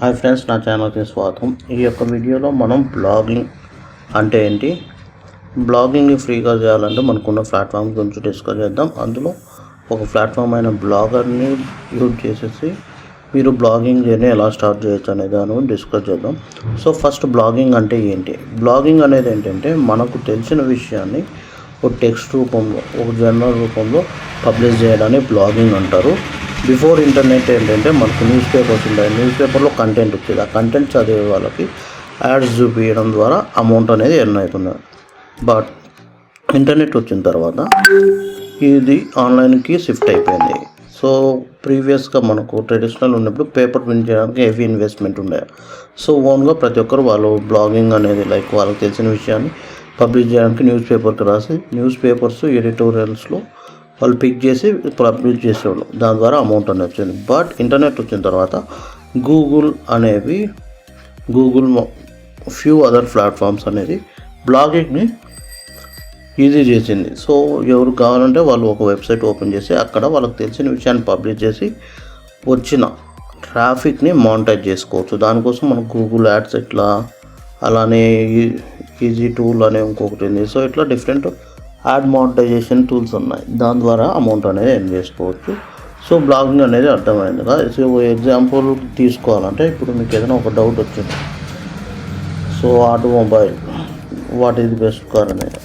Hi friends, నా ఛానల్కి స్వాగతం. ఈ యొక్క వీడియోలో మనం బ్లాగింగ్ అంటే ఏంటి, బ్లాగింగ్ని ఫ్రీగా చేయాలంటే మనకున్న ప్లాట్ఫామ్ గురించి డిస్కస్ చేద్దాం. అందులో ఒక ప్లాట్ఫామ్ అయిన బ్లాగర్ని యూజ్ చేసేసి మీరు బ్లాగింగ్ జర్నీ ఎలా స్టార్ట్ చేయొచ్చు అనే దాని గురించి డిస్కస్ చేద్దాం. సో ఫస్ట్ బ్లాగింగ్ అంటే ఏంటి? బ్లాగింగ్ అనేది ఏంటంటే మనకు తెలిసిన విషయాన్ని ఒక టెక్స్ట్ రూపంలో, ఒక జర్నల్ రూపంలో పబ్లిష్ చేయడాన్ని బ్లాగింగ్ అంటారు. బిఫోర్ ఇంటర్నెట్ ఏంటంటే మనకు న్యూస్ పేపర్స్ ఉంటాయి. న్యూస్ పేపర్లో కంటెంట్ వచ్చేది. ఆ కంటెంట్ చదివే వాళ్ళకి యాడ్స్ చూపించడం ద్వారా అమౌంట్ అనేది ఎర్న్ అవుతుంది. బట్ ఇంటర్నెట్ వచ్చిన తర్వాత ఇది ఆన్లైన్కి షిఫ్ట్ అయిపోయింది. సో ప్రీవియస్గా మనకు ట్రెడిషనల్ ఉన్నప్పుడు పేపర్ ప్రింట్ చేయడానికి హెవీ ఇన్వెస్ట్మెంట్ ఉండే. సో ఓన్గా ప్రతి ఒక్కరు వాళ్ళు బ్లాగింగ్ అనేది లైక్ వాళ్ళకి తెలిసిన విషయాన్ని పబ్లిష్ చేయడానికి న్యూస్ పేపర్కి రాసి న్యూస్ పేపర్స్ ఎడిటోరియల్స్లో వాళ్ళు పిక్ చేసి పబ్లిష్ చేసేవాళ్ళు. దాని ద్వారా అమౌంట్ అనేది వచ్చింది. బట్ ఇంటర్నెట్ వచ్చిన తర్వాత గూగుల్ ఫ్యూ అదర్ ప్లాట్ఫామ్స్ అనేది బ్లాగింగ్ని ఈజీ చేసింది. సో ఎవరు కావాలంటే వాళ్ళు ఒక వెబ్సైట్ ఓపెన్ చేసి అక్కడ వాళ్ళకి తెలిసిన విషయాన్ని పబ్లిష్ చేసి వచ్చిన ట్రాఫిక్ని మానిటైజ్ చేసుకోవచ్చు. దానికోసం మనకు గూగుల్ యాడ్స్ ఇట్లా, అలానే ఈజీ టూల్ అనే ఇంకొకటి ఉంది. సో ఇట్లా డిఫరెంట్ యాడ్ మానిటైజేషన్ టూల్స్ ఉన్నాయి. దాని ద్వారా అమౌంట్ అనేది ఎర్న్ చేసుకోవచ్చు. సో బ్లాగింగ్ అనేది అర్థమైంది కదా. సో ఎగ్జాంపుల్ తీసుకోవాలంటే ఇప్పుడు మీకు ఏదైనా ఒక డౌట్ వచ్చింది. So automobile, what is best car అనేది,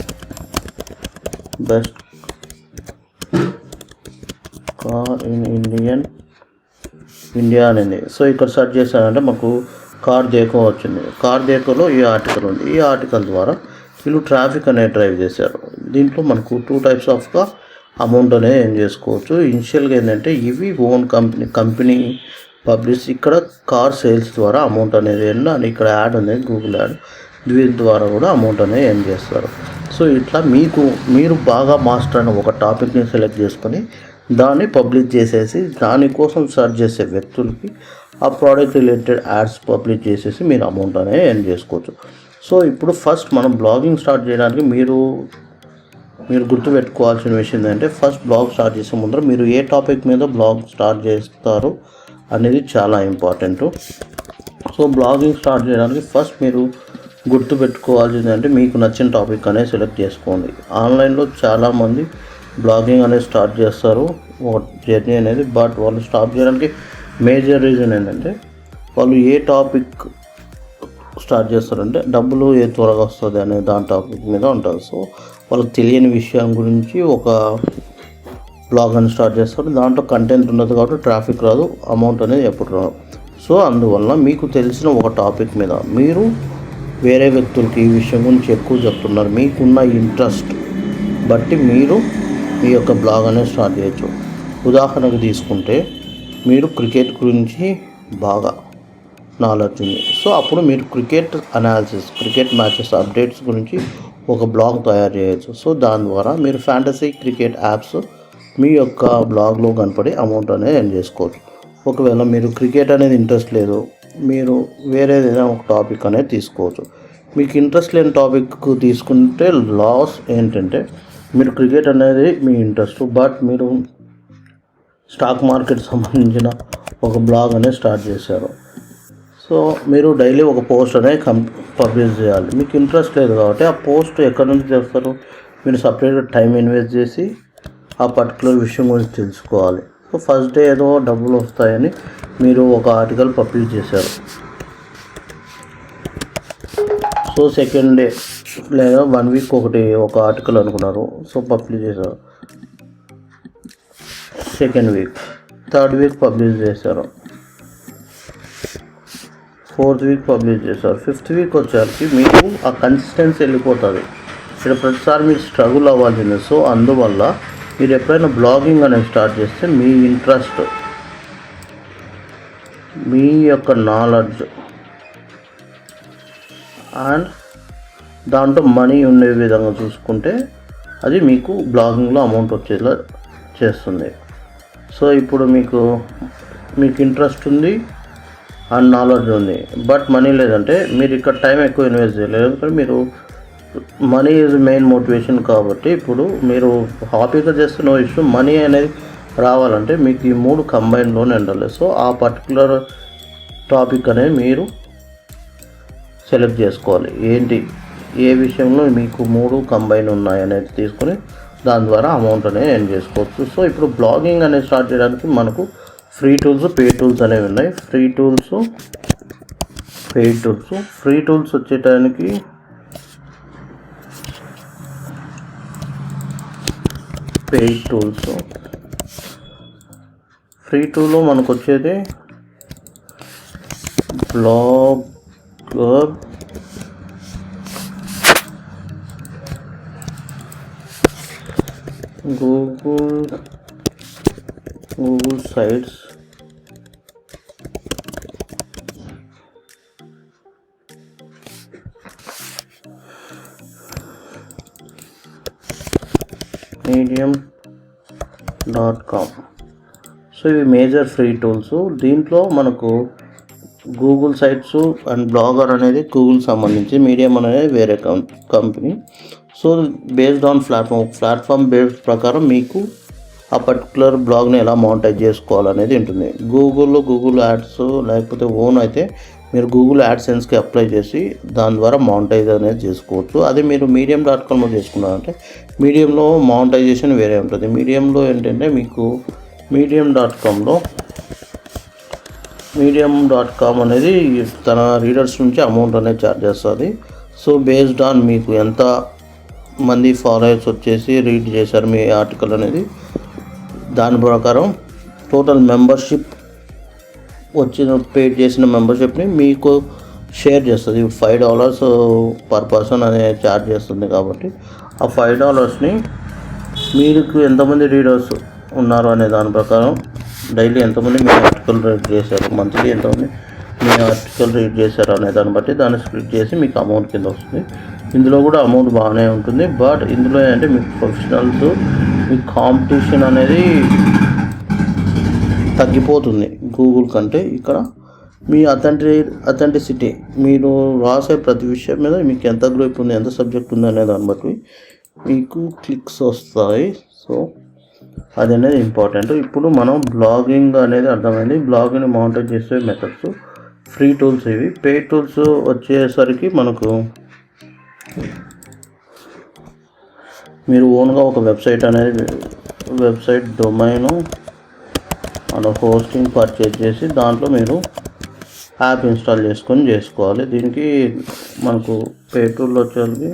బెస్ట్ కార్ ఇన్ ఇండియా అనేది. సో ఇక్కడ సెర్చ్ చేశానంటే మాకు కార్ దేకో వచ్చింది. కార్ దేకోలో ఈ ఆర్టికల్ ఉంది. ఈ ఆర్టికల్ ద్వారా వీళ్ళు ట్రాఫిక్ అనేది డ్రైవ్ చేశారు. దీంట్లో మనకు 2 టైప్స్ ఆఫ్గా అమౌంట్ అనేది ఏం చేసుకోవచ్చు. ఇనిషియల్గా ఏంటంటే ఇవి ఓన్ కంపెనీ పబ్లిష్, ఇక్కడ కార్ సేల్స్ ద్వారా అమౌంట్ అనేది అండ్ ఇక్కడ యాడ్ అనేది గూగుల్ యాడ్, దీని ద్వారా కూడా అమౌంట్ అనేది ఏం చేస్తారు. సో ఇట్లా మీరు బాగా మాస్టర్ అయిన ఒక టాపిక్ని సెలెక్ట్ చేసుకొని దాన్ని పబ్లిష్ చేసేసి దానికోసం సెర్చ్ చేసే వ్యక్తులకి ఆ ప్రోడక్ట్ రిలేటెడ్ యాడ్స్ పబ్లిష్ చేసేసి మీరు అమౌంట్ అనేది ఎర్న్ చేసుకోవచ్చు. సో ఇప్పుడు ఫస్ట్ మనం బ్లాగింగ్ స్టార్ట్ చేయడానికి మీరు గుర్తుపెట్టుకోవాల్సిన విషయం ఏంటంటే ఫస్ట్ బ్లాగ్ స్టార్ట్ చేసే ముందర మీరు ఏ టాపిక్ మీద బ్లాగ్ స్టార్ట్ చేస్తారు అనేది చాలా ఇంపార్టెంట్. సో బ్లాగింగ్ స్టార్ట్ చేయడానికి ఫస్ట్ మీరు గుర్తుపెట్టుకోవాల్సింది అంటే మీకు నచ్చిన టాపిక్ అనేది సెలెక్ట్ చేసుకోండి. ఆన్లైన్లో చాలామంది బ్లాగింగ్ అనేది స్టార్ట్ చేస్తారు ఒక జర్నీ అనేది. బట్ వాళ్ళు స్టార్ట్ చేయడానికి మేజర్ రీజన్ ఏంటంటే వాళ్ళు ఏ టాపిక్ స్టార్ట్ చేస్తారంటే డబ్బులు ఏ త్వరగా వస్తుంది అనే దాని టాపిక్ మీద ఉంటుంది. సో వాళ్ళకి తెలియని విషయం గురించి ఒక బ్లాగ్ అని స్టార్ట్ చేస్తారు. దాంట్లో కంటెంట్ ఉండదు కాబట్టి ట్రాఫిక్ రాదు, అమౌంట్ అనేది ఎప్పుడు రాదు. సో అందువల్ల మీకు తెలిసిన ఒక టాపిక్ మీద మీరు వేరే వ్యక్తులకి ఈ విషయం గురించి ఎక్కువ చెప్తున్నారు, మీకున్న ఇంట్రెస్ట్ బట్టి మీరు మీ యొక్క బ్లాగ్ అనేది స్టార్ట్ చేయొచ్చు. ఉదాహరణకు తీసుకుంటే మీరు క్రికెట్ గురించి బాగా నాలెడ్జ్ ఉంది. సో అప్పుడు మీరు cricket analysis, cricket matches updates గురించి ఒక బ్లాగ్ తయారు చేయొచ్చు. సో దాని ద్వారా మీరు ఫ్యాంటసీ క్రికెట్ యాప్స్ మీ యొక్క బ్లాగ్లో కనపడి అమౌంట్ అనేది ఎర్న్ చేసుకోవచ్చు. ఒకవేళ మీరు క్రికెట్ అనేది ఇంట్రెస్ట్ లేదు, మీరు వేరేదైనా ఒక టాపిక్ అనేది తీసుకోవచ్చు. మీకు ఇంట్రెస్ట్ లేని టాపిక్ తీసుకుంటే లాస్ ఏంటంటే మీరు క్రికెట్ అనేది మీ ఇంట్రెస్ట్, బట్ మీరు స్టాక్ మార్కెట్ సంబంధించిన ఒక బ్లాగ్ అనేది స్టార్ట్ చేశారు. సో మీరు డైలీ ఒక పోస్ట్ అనేది పబ్లిష్ చేయాలి. మీకు ఇంట్రెస్ట్ లేదు కాబట్టి ఆ పోస్ట్ ఎక్కడి నుంచి చేస్తారు, మీరు సపరేట్గా టైం ఇన్వెస్ట్ చేసి ఆ పర్టికులర్ విషయం గురించి తెలుసుకోవాలి. సో ఫస్ట్ డే ఏదో డబ్బులు వస్తాయని మీరు ఒక ఆర్టికల్ పబ్లిష్ చేశారు. సో సెకండ్ డే లేదా 1 వీక్ ఒక ఆర్టికల్ అనుకున్నారు. సో పబ్లిష్ చేశారు. Second week, third week publish చేశారు. 4th వీక్ పబ్లిష్ చేశారు. 5th వీక్ వచ్చేసరికి మీకు ఆ కన్సిస్టెన్సీ వెళ్ళిపోతుంది. ఇక్కడ ప్రతిసారి మీరు స్ట్రగుల్ అవ్వాల్సిందే. సో అందువల్ల మీరు ఎప్పుడైనా బ్లాగింగ్ అనేది స్టార్ట్ చేస్తే మీ ఇంట్రెస్ట్, మీ యొక్క నాలెడ్జ్ అండ్ దాంట్లో మనీ ఉండే విధంగా చూసుకుంటే అది మీకు బ్లాగింగ్లో అమౌంట్ వచ్చేలా చేస్తుంది. సో ఇప్పుడు మీకు ఇంట్రెస్ట్ ఉంది అండ్ నాలెడ్జ్ ఉంది, బట్ మనీ లేదంటే మీరు ఇక్కడ టైం ఎక్కువ ఇన్వెస్ట్ చేయలేదు. ఎందుకంటే మీరు మనీ ఈజ్ మెయిన్ మోటివేషన్ కాబట్టి ఇప్పుడు మీరు హాబీగా చేస్తే నో ఇష్యూ. మనీ అనేది రావాలంటే మీకు ఈ 3 కంబైన్లోనే ఉండాలి. సో ఆ పర్టికులర్ టాపిక్ అనేది మీరు సెలెక్ట్ చేసుకోవాలి. ఏంటి ఏ విషయంలో మీకు 3 కంబైన్ ఉన్నాయి అనేది తీసుకొని దాని ద్వారా అమౌంట్ అనేది ఎర్న్ చేసుకోవచ్చు. సో ఇప్పుడు బ్లాగింగ్ అనేది స్టార్ట్ చేయడానికి మనకు ఫ్రీ టూల్స్, పెయిడ్ టూల్స్ అనేవి ఉన్నాయి. Free tools, paid tools. Free tools వచ్చేటానికి పెయిడ్ టూల్స్. ఫ్రీ టూల్లో మనకు వచ్చేది Blogger, Google sites, medium.com. So ఇవి మేజర్ ఫ్రీ టూల్స్. దీంట్లో మనకు గూగుల్ సైట్స్ అండ్ బ్లాగర్ అనేది గూగుల్ సంబంధించి, మీడియం అనేది వేరే company. So based on platform based ప్రకారం మీకు ఆ పర్టికులర్ బ్లాగ్ని ఎలా మానిటైజ్ చేసుకోవాలనేది ఉంటుంది. గూగుల్ యాడ్స్ లేకపోతే ఓన్ అయితే మీరు గూగుల్ యాడ్సెన్స్కి అప్లై చేసి దాని ద్వారా మానిటైజ్ అనేది చేసుకోవచ్చు. అదే మీరు medium.comలో చేసుకున్నారంటే మీడియంలో మానిటైజేషన్ వేరే ఉంటుంది. మీడియంలో ఏంటంటే మీకు medium.com అనేది తన రీడర్స్ నుంచి అమౌంట్ అనేది ఛార్జ్ చేస్తుంది. సో బేస్డ్ ఆన్ మీకు ఎంత మంది ఫాలోవర్స్ వచ్చేసి రీడ్ చేశారు మీ ఆర్టికల్ అనేది, దాని ప్రకారం టోటల్ మెంబర్షిప్ వచ్చిన పేడ్ చేసిన మెంబర్షిప్ని మీకు షేర్ చేస్తుంది. $5 పర్ పర్సన్ అనేది ఛార్జ్ చేస్తుంది. కాబట్టి ఆ $5ని మీకు ఎంతమంది రీడర్స్ ఉన్నారు అనే దాని ప్రకారం, డైలీ ఎంతమంది మీ ఆర్టికల్ రీడ్ చేశారు, మంత్లీ ఎంతమంది మీ ఆర్టికల్ రీడ్ చేశారు అనే దాన్ని బట్టి దాన్ని స్ప్లిట్ చేసి మీకు అమౌంట్ కింద వస్తుంది. ఇందులో కూడా అమౌంట్ బాగానే ఉంటుంది. బట్ ఇందులో ఏంటంటే మీకు ప్రొఫెషనల్స్, మీ కాంపిటీషన్ అనేది తగ్గిపోతుంది గూగుల్ కంటే. ఇక్కడ మీ అథెంటిసిటీ, మీరు రాసే ప్రతి విషయం మీద మీకు ఎంత గ్రూప్ ఉంది, ఎంత సబ్జెక్ట్ ఉంది అనే దాన్ని బట్టి మీకు క్లిక్స్ వస్తాయి. సో అది అనేది ఇంపార్టెంట్. ఇప్పుడు మనం బ్లాగింగ్ అనేది అర్థమైంది. బ్లాగింగ్ని మానిటైజ్ చేసే మెథడ్స్ ఫ్రీ టూల్స్ ఇవి. పెయిడ్ టూల్స్ వచ్చేసరికి మనకు మీరు ఓన్గా ఒక వెబ్సైట్ డొమైను మన హోస్టింగ్ పర్చేజ్ చేసి దాంట్లో మీరు యాప్ ఇన్స్టాల్ చేసుకోవాలి. దీనికి మనకు పెయిడ్ టూల్ వచ్చేసరికి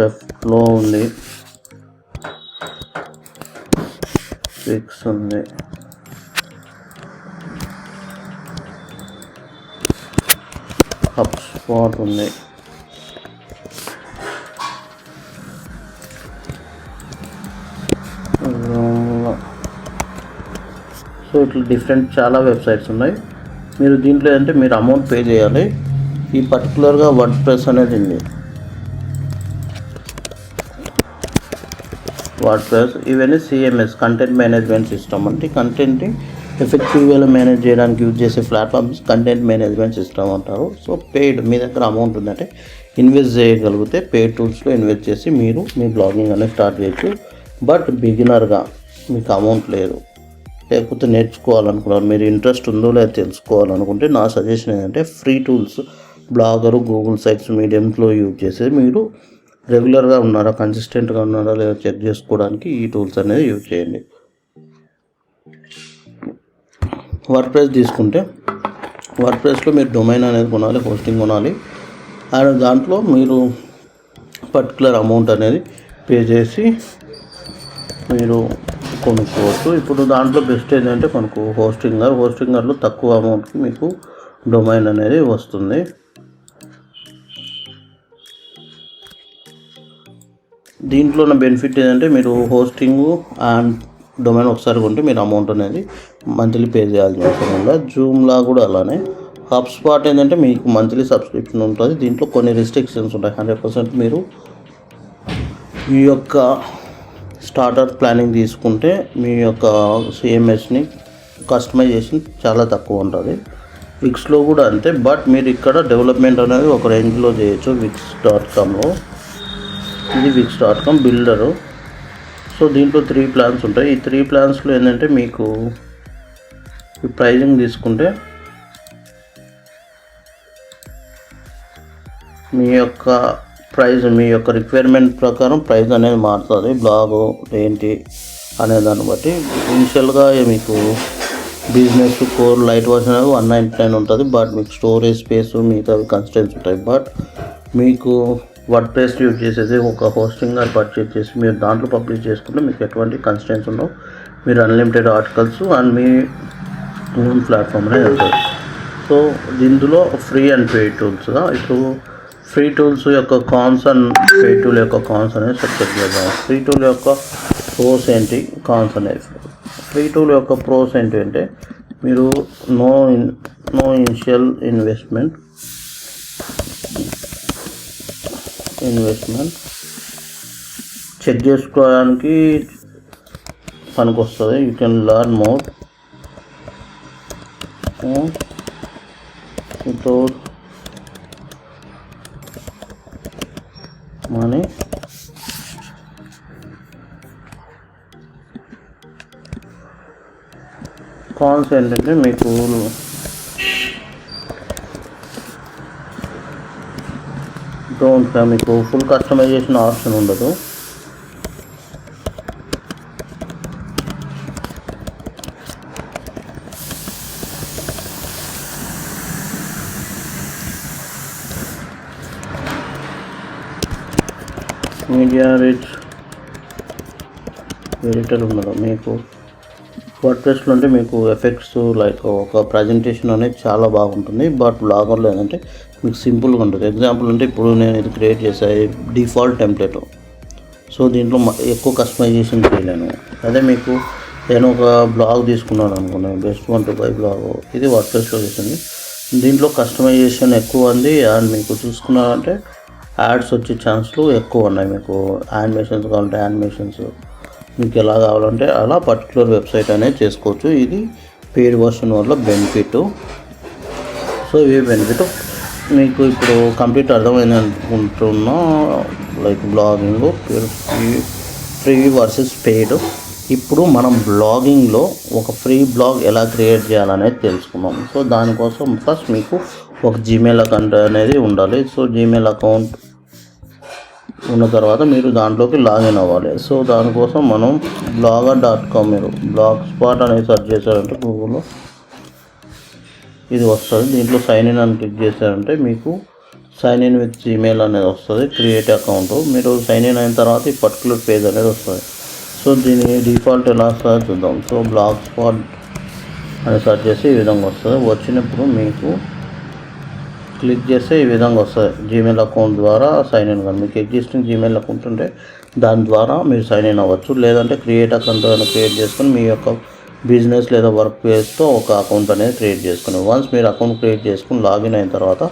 వెబ్ఫ్లో ఉంది, విక్స్ ఉంది, హబ్స్పాట్ ఉంది. సో ఇట్లా డిఫరెంట్ చాలా వెబ్సైట్స్ ఉన్నాయి. మీరు దీంట్లో అంటే మీరు అమౌంట్ పే చేయాలి. ఈ పర్టికులర్గా వర్డ్ప్రెస్ అనేది ఉంది. వర్డ్ప్రెస్ ఇవన్నీ CMS, కంటెంట్ మేనేజ్మెంట్ సిస్టమ్. అంటే కంటెంట్ని ఎఫెక్టివ్గా మేనేజ్ చేయడానికి యూజ్ చేసే ప్లాట్ఫామ్స్ కంటెంట్ మేనేజ్మెంట్ సిస్టమ్ అంటారు. సో పెయిడ్, మీ దగ్గర అమౌంట్ ఉందంటే ఇన్వెస్ట్ చేయగలిగితే పెయిడ్ టూల్స్లో ఇన్వెస్ట్ చేసి మీరు మీ బ్లాగింగ్ అనేది స్టార్ట్ చేయొచ్చు. బట్ బిగినర్గా మీకు అమౌంట్ లేదు, లేకపోతే నేర్చుకోవాలనుకున్నారు, మీరు ఇంట్రెస్ట్ ఉందో లేదో తెలుసుకోవాలనుకుంటే నా సజెషన్ ఏంటంటే free tools, blogger, Google sites, మీడియంలో యూజ్ చేసేది. మీరు రెగ్యులర్గా ఉన్నారా, కన్సిస్టెంట్గా ఉన్నారా లేదా చెక్ చేసుకోవడానికి ఈ టూల్స్ అనేది యూజ్ చేయండి. వర్డ్ప్రెస్ తీసుకుంటే వర్డ్ప్రెస్లో మీరు డొమైన్ అనేది కొనాలి, హోస్టింగ్ కొనాలి. అండ్ దాంట్లో మీరు పర్టికులర్ అమౌంట్ అనేది పే చేసి మీరు కొనుక్కోవచ్చు. ఇప్పుడు దాంట్లో బెస్ట్ ఏంటంటే మనకు హోస్టింగర్లో తక్కువ అమౌంట్కి మీకు డొమైన్ అనేది వస్తుంది. దీంట్లో ఉన్న బెనిఫిట్ ఏంటంటే మీరు హోస్టింగ్ అండ్ డొమైన్ ఒకసారి కొంటే మీరు అమౌంట్ అనేది మంత్లీ పే చేయాల్సిన అవసరం లేదు. జూమ్లా కూడా అలానే. హబ్స్పాట్ ఏంటంటే మీకు మంత్లీ సబ్స్క్రిప్షన్ ఉంటుంది. దీంట్లో కొన్ని రిస్ట్రిక్షన్స్ ఉంటాయి. 100% మీరు మీ యొక్క స్టార్టర్ ప్లానింగ్ తీసుకుంటే మీ యొక్క CMSని కస్టమైజేషన్ చాలా తక్కువ ఉంటుంది. విక్స్లో కూడా అంతే. బట్ మీరు ఇక్కడ డెవలప్మెంట్ అనేది ఒక రేంజ్లో చేయొచ్చు. wix.comలో ఇది wix.com బిల్డరు. సో దీంట్లో 3 ప్లాన్స్ ఉంటాయి. ఈ 3 ప్లాన్స్లో ఏంటంటే మీకు ఈ ప్రైజింగ్ తీసుకుంటే మీ యొక్క ప్రైస్, మీ యొక్క రిక్వైర్మెంట్ ప్రకారం ప్రైస్ అనేది మారుతుంది. బ్లాగ్ ఏంటి అనే దాన్ని బట్టి ఇనిషియల్గా మీకు బిజినెస్ కోర్ లైట్ వర్షన్ అనేది 199 ఉంటుంది. బట్ మీకు స్టోరేజ్ స్పేస్ మిగతా కన్స్టెంట్స్ ఉంటాయి. బట్ మీకు వర్డ్ప్రెస్ యూజ్ చేసేది ఒక హోస్టింగ్ పర్చేజ్ చేసి మీరు దాంట్లో పబ్లిష్ చేసుకుంటే మీకు ఎటువంటి కన్స్టెంట్స్ ఉండవు. మీరు unlimited articles and me own platform అనేది ఉంటుంది. సో ఇందులో ఫ్రీ అండ్ పెయిడ్ టూల్స్గా ఇప్పుడు ఫ్రీ టూల్స్ యొక్క కాన్స్ అండ్ పెయిడ్ టూల్ యొక్క కాన్స్ అనేది చెక్ చేద్దాం. ఫ్రీ టూల్ యొక్క ప్రోస్ ఏంటి, కాన్స్ అనేది. ఫ్రీ టూల్ యొక్క ప్రోస్ ఏంటి అంటే మీరు నో ఇనిషియల్ ఇన్వెస్ట్మెంట్ చెక్ చేసుకోవడానికి పనికి వస్తుంది. You can learn more without money. Cons ఏంటంటే మీకు మీకు ఫుల్ కస్టమైజేషన్ ఆప్షన్ ఉండదు. మీడియా రిచ్ ఎడిటర్ ఉండదు. మీకు వర్డ్ప్రెస్లో అంటే మీకు ఎఫెక్ట్స్ లైక్ ఒక ప్రజెంటేషన్ అనేది చాలా బాగుంటుంది. బట్ బ్లాగర్లో ఏంటంటే మీకు సింపుల్గా ఉంటుంది. ఎగ్జాంపుల్ అంటే ఇప్పుడు నేను ఇది క్రియేట్ చేసాను డిఫాల్ట్ టెంప్లెట్. సో దీంట్లో ఎక్కువ కస్టమైజేషన్ చేయలేను. అదే మీకు నేను ఒక బ్లాగ్ తీసుకున్నాను అనుకున్నాను, బెస్ట్ 1 to 5 బ్లాగ్. ఇది వర్డ్ప్రెస్లో చేసింది. దీంట్లో కస్టమైజేషన్ ఎక్కువ ఉంది. అండ్ మీకు చూసుకున్నారంటే యాడ్స్ వచ్చే ఛాన్స్లు ఎక్కువ ఉన్నాయి. మీకు యానిమేషన్స్ కావాలంటే యానిమేషన్స్, మీకు ఎలా కావాలంటే అలా పర్టికులర్ వెబ్సైట్ అనేది చేసుకోవచ్చు. ఇది పెయిడ్ వర్షన్ వల్ల బెనిఫిట్. సో ఇవి బెనిఫిట్ మీకు ఇప్పుడు కంప్లీట్ అర్థమైంది అనుకుంటున్నా. Like blogging free versus paid. ఇప్పుడు మనం బ్లాగింగ్లో ఒక ఫ్రీ బ్లాగ్ ఎలా క్రియేట్ చేయాలనేది తెలుసుకున్నాం. సో దానికోసం ఫస్ట్ మీకు ఒక జీమెయిల్ అకౌంట్ అనేది ఉండాలి. సో జీమెయిల్ అకౌంట్ ఉన్న తర్వాత మీరు దాంట్లోకి లాగిన్ అవ్వాలి. సో దానికోసం మనం blogger.com, మీరు బ్లాగ్ స్పాట్ అనేది సెర్చ్ చేశారంటే గూగుల్లో ఇది వస్తుంది. దీంట్లో సైన్ ఇన్ అని క్లిక్ చేశారంటే మీకు సైన్ ఇన్ విత్ జీమెయిల్ అనేది వస్తుంది. క్రియేట్ అకౌంట్ మీరు సైన్ ఇన్ అయిన తర్వాత ఈ పర్టికులర్ పేజ్ అనేది వస్తుంది. సో దీని డిఫాల్ట్ ఎలా వస్తుందో చూద్దాం. సో బ్లాగ్ స్పాట్ అని సెర్చ్ చేసి ఈ విధంగా వస్తుంది. వచ్చినప్పుడు మీకు క్లిక్ చేస్తే ఈ విధంగా వస్తుంది. జీమెయిల్ అకౌంట్ ద్వారా సైన్ ఇన్ కానీ మీకు ఎగ్జిస్టింగ్ జీమెయిల్ అకౌంట్ ఉంటే దాని ద్వారా మీరు సైన్ ఇన్ అవ్వచ్చు. లేదంటే క్రియేట్ అకౌంట్ అనేది క్రియేట్ చేసుకొని మీ యొక్క బిజినెస్ లేదా వర్క్ ప్లేస్తో ఒక అకౌంట్ అనేది క్రియేట్ చేసుకుని వన్స్ మీరు అకౌంట్ క్రియేట్ చేసుకుని లాగిన్ అయిన తర్వాత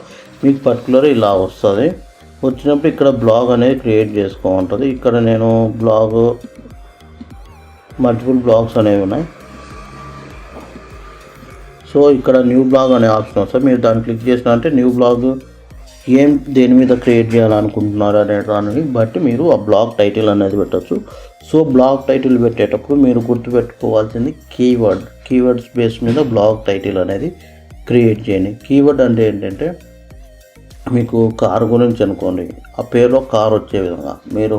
మీకు పర్టికులర్ ఇలా వస్తుంది. వచ్చినప్పుడు ఇక్కడ బ్లాగ్ అనేది క్రియేట్ చేసుకోమంటుంది. ఇక్కడ నేను మల్టిపుల్ బ్లాగ్స్ అనేవి ఉన్నాయి. సో ఇక్కడ న్యూ బ్లాగ్ అనే ఆప్షన్ వస్తుంది. మీరు దాన్ని క్లిక్ చేసినారంటే న్యూ బ్లాగ్ దేని మీద క్రియేట్ చేయాలనుకుంటున్నారు అనే దాన్ని బట్టి మీరు ఆ బ్లాగ్ టైటిల్ అనేది పెట్టచ్చు. సో బ్లాగ్ టైటిల్ పెట్టేటప్పుడు మీరు గుర్తుపెట్టుకోవాల్సింది కీవర్డ్స్ బేస్ మీద బ్లాగ్ టైటిల్ అనేది క్రియేట్ చేయండి. కీవర్డ్ అంటే ఏంటంటే మీకు కార్ గురించి అనుకోండి, ఆ పేరులో కార్ వచ్చే విధంగా. మీరు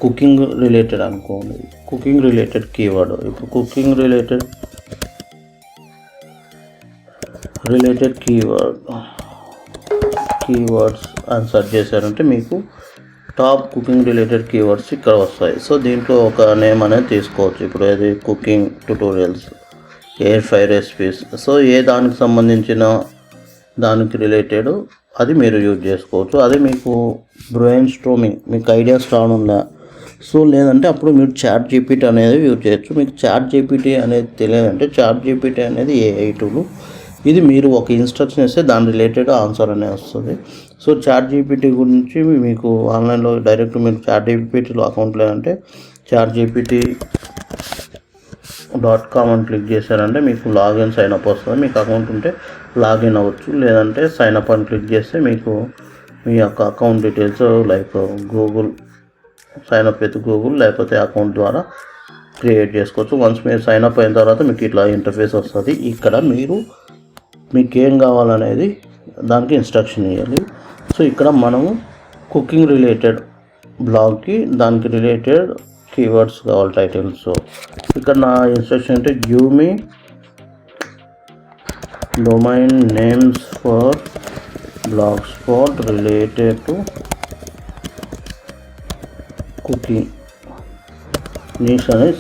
కుకింగ్ రిలేటెడ్ అనుకోండి, కుకింగ్ రిలేటెడ్ కీవర్డ్. ఇప్పుడు కుకింగ్ రిలేటెడ్ కీవర్డ్స్ అని సెర్చ్ చేశారంటే మీకు టాప్ కుకింగ్ రిలేటెడ్ కీవర్డ్స్ ఇక్కడ వస్తాయి. సో దీంట్లో ఒక నేమ్ అనేది తీసుకోవచ్చు. ఇప్పుడు అది cooking tutorials, air fry recipes. So ఏ దానికి సంబంధించిన దానికి రిలేటెడ్ అది మీరు యూజ్ చేసుకోవచ్చు. అది మీకు బ్రెయిన్ స్ట్రోమింగ్, మీకు ఐడియాస్ రానుందా. సో లేదంటే అప్పుడు మీరు చాట్ జీపీటీ అనేది యూజ్ చేయొచ్చు. మీకు చాట్ జీపీటీ అనేది తెలియదంటే చాట్ జీపీటీ అనేది ఏఐ టూల్. ఇది మీరు ఒక ఇన్స్ట్రక్షన్ ఇస్తే దాని రిలేటెడ్ ఆన్సర్ అనేది వస్తుంది. సో చాట్ జీపీటీ గురించి మీకు ఆన్లైన్లో డైరెక్ట్ మీరు చాట్ జీపీటీలో అకౌంట్ లేదంటే chatgpt.com అని క్లిక్ చేశారంటే మీకు లాగిన్ సైన్ అప్ వస్తుంది. మీకు అకౌంట్ ఉంటే లాగిన్ అవ్వచ్చు. లేదంటే సైన్ అప్ అని క్లిక్ చేస్తే మీకు మీ యొక్క account details like Google sign up with Google లేకపోతే అకౌంట్ ద్వారా క్రియేట్ చేసుకోవచ్చు. వన్స్ మీరు సైన్ అప్ అయిన తర్వాత మీకు ఇట్లా ఇంటర్ఫేస్ వస్తుంది. ఇక్కడ మీకు ఏం కావాలనేది దానికి ఇన్స్ట్రక్షన్ ఇవ్వాలి. సో ఇక్కడ మనము కుకింగ్ రిలేటెడ్ బ్లాగ్కి దానికి రిలేటెడ్ కీవర్డ్స్ కావాలి టైటిల్స్. సో ఇక్కడ నా ఇన్స్ట్రక్షన్ అంటే give me domain names for Blogspot related to cooking niche అనేది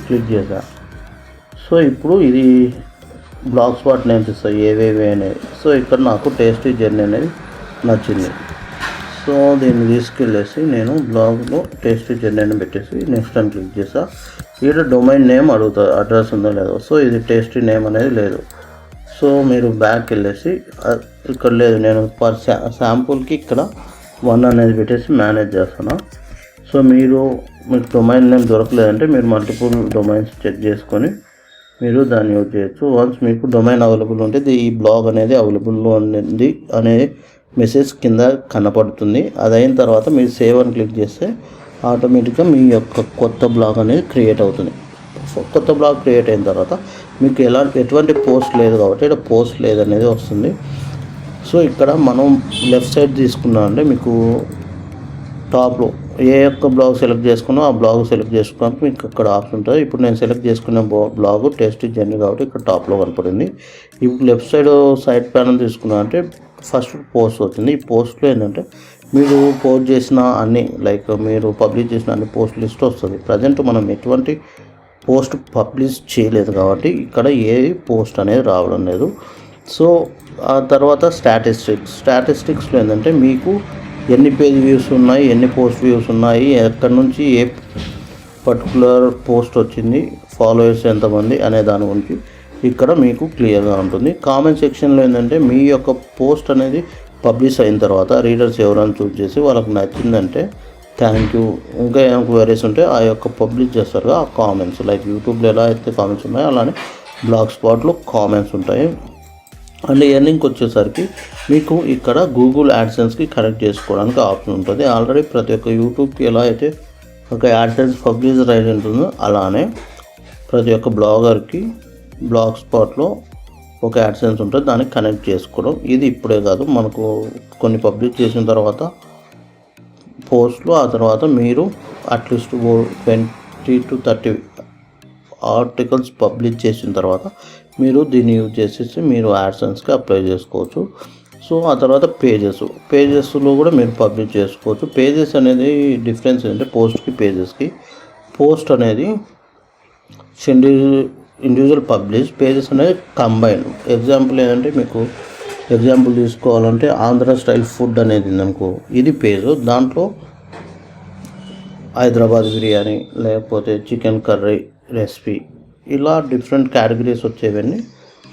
క్లిక్ చేశా. సో ఇప్పుడు ఇది బ్లాగ్స్పాట్ నేమ్స్ ఇస్తాయి ఏవేవి అనేది. సో ఇక్కడ నాకు టేస్టీ జర్నీ అనేది నచ్చింది. సో దీన్ని తీసుకెళ్ళేసి నేను బ్లాగ్లో టేస్టీ జర్నీ అని పెట్టేసి నెక్స్ట్ అని క్లిక్ చేసా. ఇక్కడ డొమైన్ నేమ్ అడుగుతుంది, అడ్రస్ ఉందో లేదో. సో ఇది టేస్టీ నేమ్ అనేది లేదు. సో మీరు బ్యాక్ వెళ్ళేసి ఇక్కడ లేదు, నేను పర్ శాంపుల్కి ఇక్కడ 1 అనేది పెట్టేసి మేనేజ్ చేస్తున్నా. సో మీకు డొమైన్ నేమ్ దొరకలేదంటే మీరు మల్టిపుల్ డొమైన్స్ చెక్ చేసుకొని మీరు దాన్ని యూజ్ చేయొచ్చు. వన్స్ మీకు డొమైన్ అవైలబుల్ ఉంటే ఈ బ్లాగ్ అనేది అవైలబుల్లో ఉంది అనే మెసేజ్ కింద కనపడుతుంది. అది అయిన తర్వాత మీరు సేవ్ అని క్లిక్ చేస్తే ఆటోమేటిక్గా మీ యొక్క కొత్త బ్లాగ్ అనేది క్రియేట్ అవుతుంది. కొత్త బ్లాగ్ క్రియేట్ అయిన తర్వాత మీకు ఎటువంటి పోస్ట్ లేదు కాబట్టి ఇక్కడ పోస్ట్ లేదనేది వస్తుంది. సో ఇక్కడ మనం లెఫ్ట్ సైడ్ తీసుకున్నామంటే మీకు టాప్లో ఏ యొక్క బ్లాగ్ సెలెక్ట్ చేసుకున్నా ఆ బ్లాగ్ సెలెక్ట్ చేసుకోవడానికి మీకు అక్కడ ఆప్షన్ ఉంటుంది. ఇప్పుడు నేను సెలెక్ట్ చేసుకున్న బ్లాగ్ టేస్టీ జర్నీ కాబట్టి ఇక్కడ టాప్లో కనపడింది. ఇప్పుడు లెఫ్ట్ సైడ్ ప్యానల్ తీసుకున్నా అంటే ఫస్ట్ పోస్ట్ వచ్చింది. ఈ పోస్ట్లో ఏంటంటే మీరు పోస్ట్ చేసిన అన్ని మీరు పబ్లిష్ చేసిన అన్ని పోస్ట్ లిస్ట్ వస్తుంది. ప్రజెంట్ మనం ఎటువంటి పోస్ట్ పబ్లిష్ చేయలేదు కాబట్టి ఇక్కడ ఏ పోస్ట్ అనేది రావడం లేదు. సో ఆ తర్వాత స్టాటిస్టిక్స్లో ఏంటంటే మీకు ఎన్ని పేజ్ వ్యూస్ ఉన్నాయి, ఎన్ని పోస్ట్ వ్యూస్ ఉన్నాయి, ఎక్కడి నుంచి ఏ పర్టికులర్ పోస్ట్ వచ్చింది, ఫాలోవర్స్ ఎంతమంది అనే దాని గురించి ఇక్కడ మీకు క్లియర్గా ఉంటుంది. కామెంట్ సెక్షన్లో ఏంటంటే మీ యొక్క పోస్ట్ అనేది పబ్లిష్ అయిన తర్వాత రీడర్స్ ఎవరైనా చూస్ చేసి వాళ్ళకి నచ్చిందంటే థ్యాంక్ యూ, ఇంకా ఎంక్వైరీస్ ఉంటే ఆ యొక్క పబ్లిష్ చేస్తారు ఆ కామెంట్స్. యూట్యూబ్లో ఎలా అయితే కామెంట్స్ ఉన్నాయో అలానే బ్లాగ్స్పాట్లో కామెంట్స్ ఉంటాయి. అండ్ ఎర్నింగ్కి వచ్చేసరికి మీకు ఇక్కడ గూగుల్ యాడ్సెన్స్కి కనెక్ట్ చేసుకోవడానికి ఆప్షన్ ఉంటుంది. ఆల్రెడీ ప్రతి ఒక్క యూట్యూబ్కి ఎలా అయితే ఒక యాడ్సెన్స్ పబ్లిషర్ అయి ఉంటుందో అలానే ప్రతి ఒక్క బ్లాగర్కి బ్లాగ్స్పాట్లో ఒక యాడ్సెన్స్ ఉంటుంది, దానికి కనెక్ట్ చేసుకోవడం. ఇది ఇప్పుడే కాదు, మనకు కొన్ని పబ్లిష్ చేసిన తర్వాత పోస్ట్లు ఆ తర్వాత మీరు అట్లీస్ట్ 20 to 30 ఆర్టికల్స్ పబ్లిష్ చేసిన తర్వాత మీరు దీన్ని యూజ్ చేసేసి మీరు యాడ్సెన్స్కి అప్లై చేసుకోవచ్చు. సో ఆ తర్వాత పేజెస్లో కూడా మీరు పబ్లిష్ చేసుకోవచ్చు. పేజెస్ అనేది డిఫరెన్స్ ఏంటంటే పోస్ట్కి పేజెస్కి, పోస్ట్ అనేది ఇండివిజువల్ పబ్లిష్, పేజెస్ అనేది కంబైన్. ఎగ్జాంపుల్ ఏంటంటే మీకు ఎగ్జాంపుల్ తీసుకోవాలంటే ఆంధ్ర స్టైల్ ఫుడ్ అనేది ఉందనుకో, ఇది పేజ్, దాంట్లో హైదరాబాద్ బిర్యానీ లేకపోతే చికెన్ కర్రీ రెసిపీ ఇలా డిఫరెంట్ కేటగిరీస్ వచ్చేవన్నీ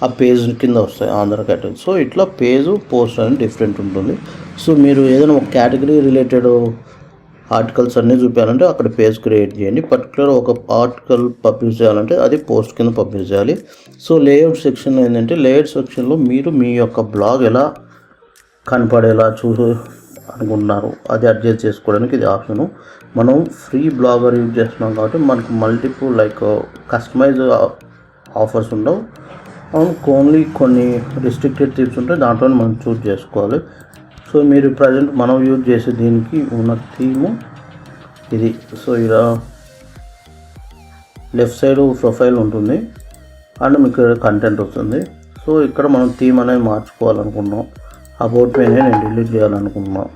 ఆ పేజ్ కింద వస్తాయి ఆంధ్ర కేటగిరీ. సో ఇట్లా పేజు పోస్ట్ అనేది డిఫరెంట్ ఉంటుంది. సో మీరు ఏదైనా ఒక కేటగిరీ రిలేటెడ్ ఆర్టికల్స్ అన్నీ చూపించాలంటే అక్కడ పేజ్ క్రియేట్ చేయండి. పర్టికులర్ ఒక ఆర్టికల్ పబ్లిష్ చేయాలంటే అది పోస్ట్ కింద పబ్లిష్ చేయాలి. సో లేఅవుట్ సెక్షన్ ఏంటంటే లేఅవుట్ సెక్షన్లో మీరు మీ యొక్క బ్లాగ్ ఎలా కనపడేలా అనుకుంటున్నారు అది అడ్జస్ట్ చేసుకోవడానికి ఇది ఆప్షను. మనం ఫ్రీ బ్లాగర్ యూజ్ చేస్తున్నాం కాబట్టి మనకు మల్టిపుల్ కస్టమైజ్ ఆఫర్స్ ఉండవు. ఓన్లీ కొన్ని రిస్ట్రిక్టెడ్ టిప్స్ ఉంటాయి, దాంట్లో మనం చూస్ చేసుకోవాలి. సో మీరు ప్రజెంట్ మనం యూజ్ చేసే దీనికి ఉన్న థీము ఇది. సో ఇలా లెఫ్ట్ సైడ్ ప్రొఫైల్ ఉంటుంది అండ్ మీకు కంటెంట్ వస్తుంది. సో ఇక్కడ మనం థీమ్ అనేది మార్చుకోవాలనుకున్నాం. అబౌట్ మీ నేను డిలీట్ చేయాలనుకున్నాం.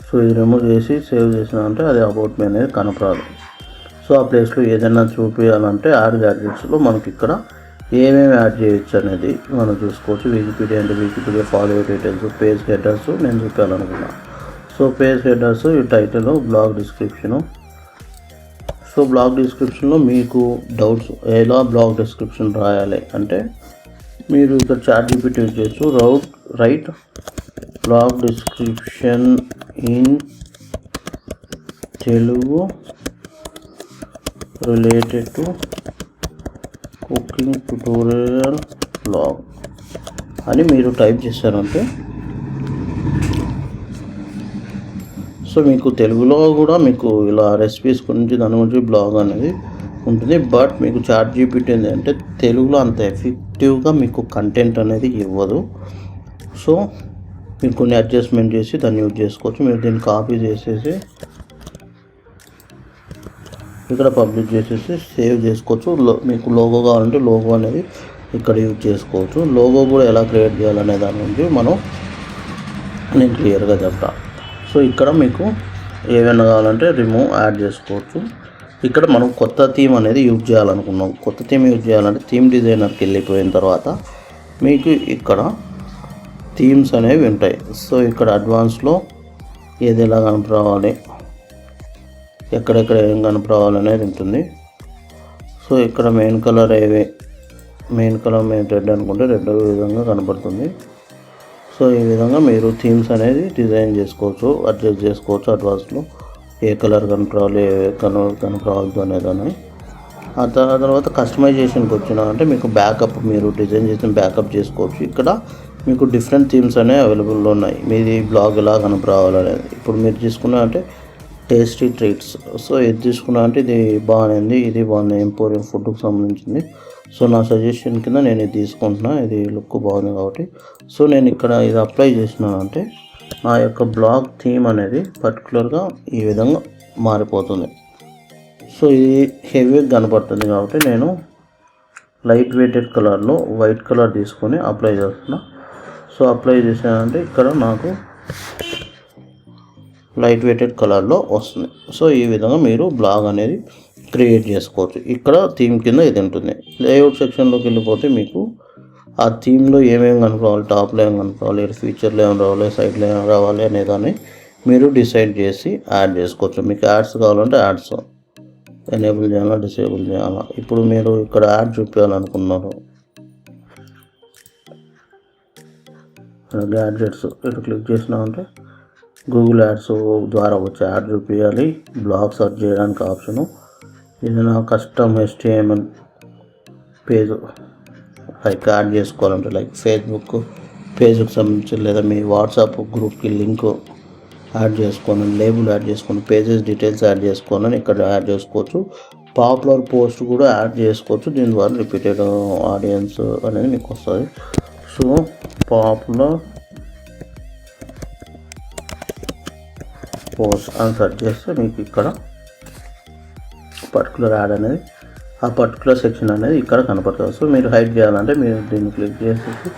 సో ఇది రిమూవ్ చేసి సేవ్ చేసినామంటే అది అబౌట్ మీ అనేది కనపరాదు. సో ఆ ప్లేస్లో ఏదైనా చూపించాలంటే యాడ్ గ్యాడ్జెట్స్లో మనకి ఇక్కడ ఏమేమి యాడ్ చేయొచ్చు అనేది మనం చూసుకోవచ్చు. వికీపీడియా అంటే Wikipedia follower details, page headers నేను చూపించాలనుకున్నాను. సో పేజ్ హెడర్స్ ఈ title, blog description. So blog డిస్క్రిప్షన్లో మీకు డౌట్స్ ఎలా బ్లాగ్ డిస్క్రిప్షన్ రాయాలి అంటే మీరు ఇక్కడ ChatGPT యూజ్ చేయొచ్చు. Right blog description in Telugu related to cooking tutorial blog అని మీరు టైప్ చేశారంటే సో సో మీకు తెలుగులో కూడా మీకు ఇలా రెసిపీస్ గురించి దాని గురించి బ్లాగ్ అనేది ఉంటుంది. బట్ మీకు చాట్ జీపీటీ ఏంటంటే తెలుగులో అంత ఎఫెక్టివ్గా మీకు కంటెంట్ అనేది ఇవ్వదు. సో మీరు కొన్ని అడ్జస్ట్మెంట్ చేసి దాన్ని యూజ్ చేసుకోవచ్చు. మీరు దీన్ని కాపీ చేసేసి ఇక్కడ పబ్లిష్ చేసేసి సేవ్ చేసుకోవచ్చు. మీకు లోగో కావాలంటే లోగో అనేది ఇక్కడ యూజ్ చేసుకోవచ్చు. లోగో కూడా ఎలా క్రియేట్ చేయాలనే దాని గురించి నేను క్లియర్గా చెప్తాను. సో ఇక్కడ మీకు ఏమైనా కావాలంటే రిమూవ్ యాడ్ చేసుకోవచ్చు. ఇక్కడ మనం కొత్త థీమ్ అనేది యూజ్ చేయాలనుకున్నాం. కొత్త థీమ్ యూజ్ చేయాలంటే థీమ్ డిజైనర్కి వెళ్ళిపోయిన తర్వాత మీకు ఇక్కడ థీమ్స్ అనేవి ఉంటాయి. సో ఇక్కడ అడ్వాన్స్లో ఏది ఎలా కనపరావాలి, ఎక్కడెక్కడ ఏం కనపరావాలి అనేది ఉంటుంది. సో ఇక్కడ మెయిన్ కలర్ రెడ్ అనుకుంటే రెడ్ విధంగా కనపడుతుంది. సో ఈ విధంగా మీరు థీమ్స్ అనేది డిజైన్ చేసుకోవచ్చు, అడ్జస్ట్ చేసుకోవచ్చు. అడ్వాన్స్లో ఏ కలర్ కనపరావాలి, ఏ కలర్ కనపరావద్దు అనేదాన్ని. ఆ తర్వాత కస్టమైజేషన్కి వచ్చినారంటే మీకు బ్యాకప్, మీరు డిజైన్ చేసిన బ్యాకప్ చేసుకోవచ్చు. ఇక్కడ మీకు డిఫరెంట్ థీమ్స్ అనేవి అవైలబుల్లో ఉన్నాయి. మీది బ్లాగ్ ఎలా కనపరావాలనేది. ఇప్పుడు మీరు తీసుకున్నా అంటే టేస్టీ ట్రీట్స్. సో ఇది తీసుకున్నా అంటే ఇది బాగుంది, ఇది బాగుంది, ఎంపోరియం ఫుడ్కి సంబంధించింది. సో నా సజెషన్ కింద నేను ఇది తీసుకుంటున్నా, ఇది లుక్ బాగుంది కాబట్టి. సో నేను ఇక్కడ ఇది అప్లై చేసినానంటే నా యొక్క బ్లాగ్ థీమ్ అనేది పర్టికులర్గా ఈ విధంగా మారిపోతుంది. సో ఇది హెవీగా కనపడుతుంది కాబట్టి నేను లైట్ వెయిటెడ్ కలర్లో వైట్ కలర్ తీసుకొని అప్లై చేస్తున్నా. సో అప్లై చేసానంటే ఇక్కడ నాకు లైట్ వెయిటెడ్ కలర్లో వస్తుంది. సో ఈ విధంగా మీరు బ్లాగ్ అనేది క్రియేట్ చేసుకోవచ్చు. ఇక్కడ థీమ్ కింద ఇది ఉంటుంది. లేఅవుట్ సెక్షన్లోకి వెళ్ళిపోతే మీకు ఆ థీమ్లో ఏమేమి కనుక్కోవాలి, టాప్లో ఏం కనుక్కోవాలి, ఫీచర్లో ఏం రావాలి, సైడ్లో ఏం రావాలి అనేదాన్ని మీరు డిసైడ్ చేసి యాడ్ చేసుకోవచ్చు. మీకు యాడ్స్ కావాలంటే యాడ్స్ ఎనేబుల్ చేయాలా, డిసేబుల్ చేయాలా. ఇప్పుడు మీరు ఇక్కడ యాడ్ చూపించాలనుకున్నారు, గ్యాడ్జెట్స్ ఇటు క్లిక్ చేసినామంటే గూగుల్ యాడ్స్ ద్వారా వచ్చే యాడ్ చూపించాలి. బ్లాగ్ సెర్చ్ చేయడానికి ఆప్షను. ఏదైనా custom HTML page like add చేసుకోవాలంటే లైక్ ఫేస్బుక్ పేజ్కి సంబంధించి లేదా మీ వాట్సాప్ గ్రూప్కి లింక్ యాడ్ చేసుకోండి, లేబుల్ యాడ్ చేసుకోండి, పేజెస్ డీటెయిల్స్ యాడ్ చేసుకోవాలని ఇక్కడ యాడ్ చేసుకోవచ్చు. పాపులర్ పోస్ట్ కూడా యాడ్ చేసుకోవచ్చు. దీని ద్వారా రిపీటెడ్ ఆడియన్స్ అనేది మీకు వస్తుంది. సో పాపులర్ పోస్ట్ అని సెర్చ్ చేస్తే మీకు ఇక్కడ పర్టికులర్ యాడ్ అనేది ఆ పర్టికులర్ సెక్షన్ అనేది ఇక్కడ కనపడుతుంది. సో మీరు హైడ్ చేయాలంటే మీరు దీన్ని క్లిక్ చేసేసి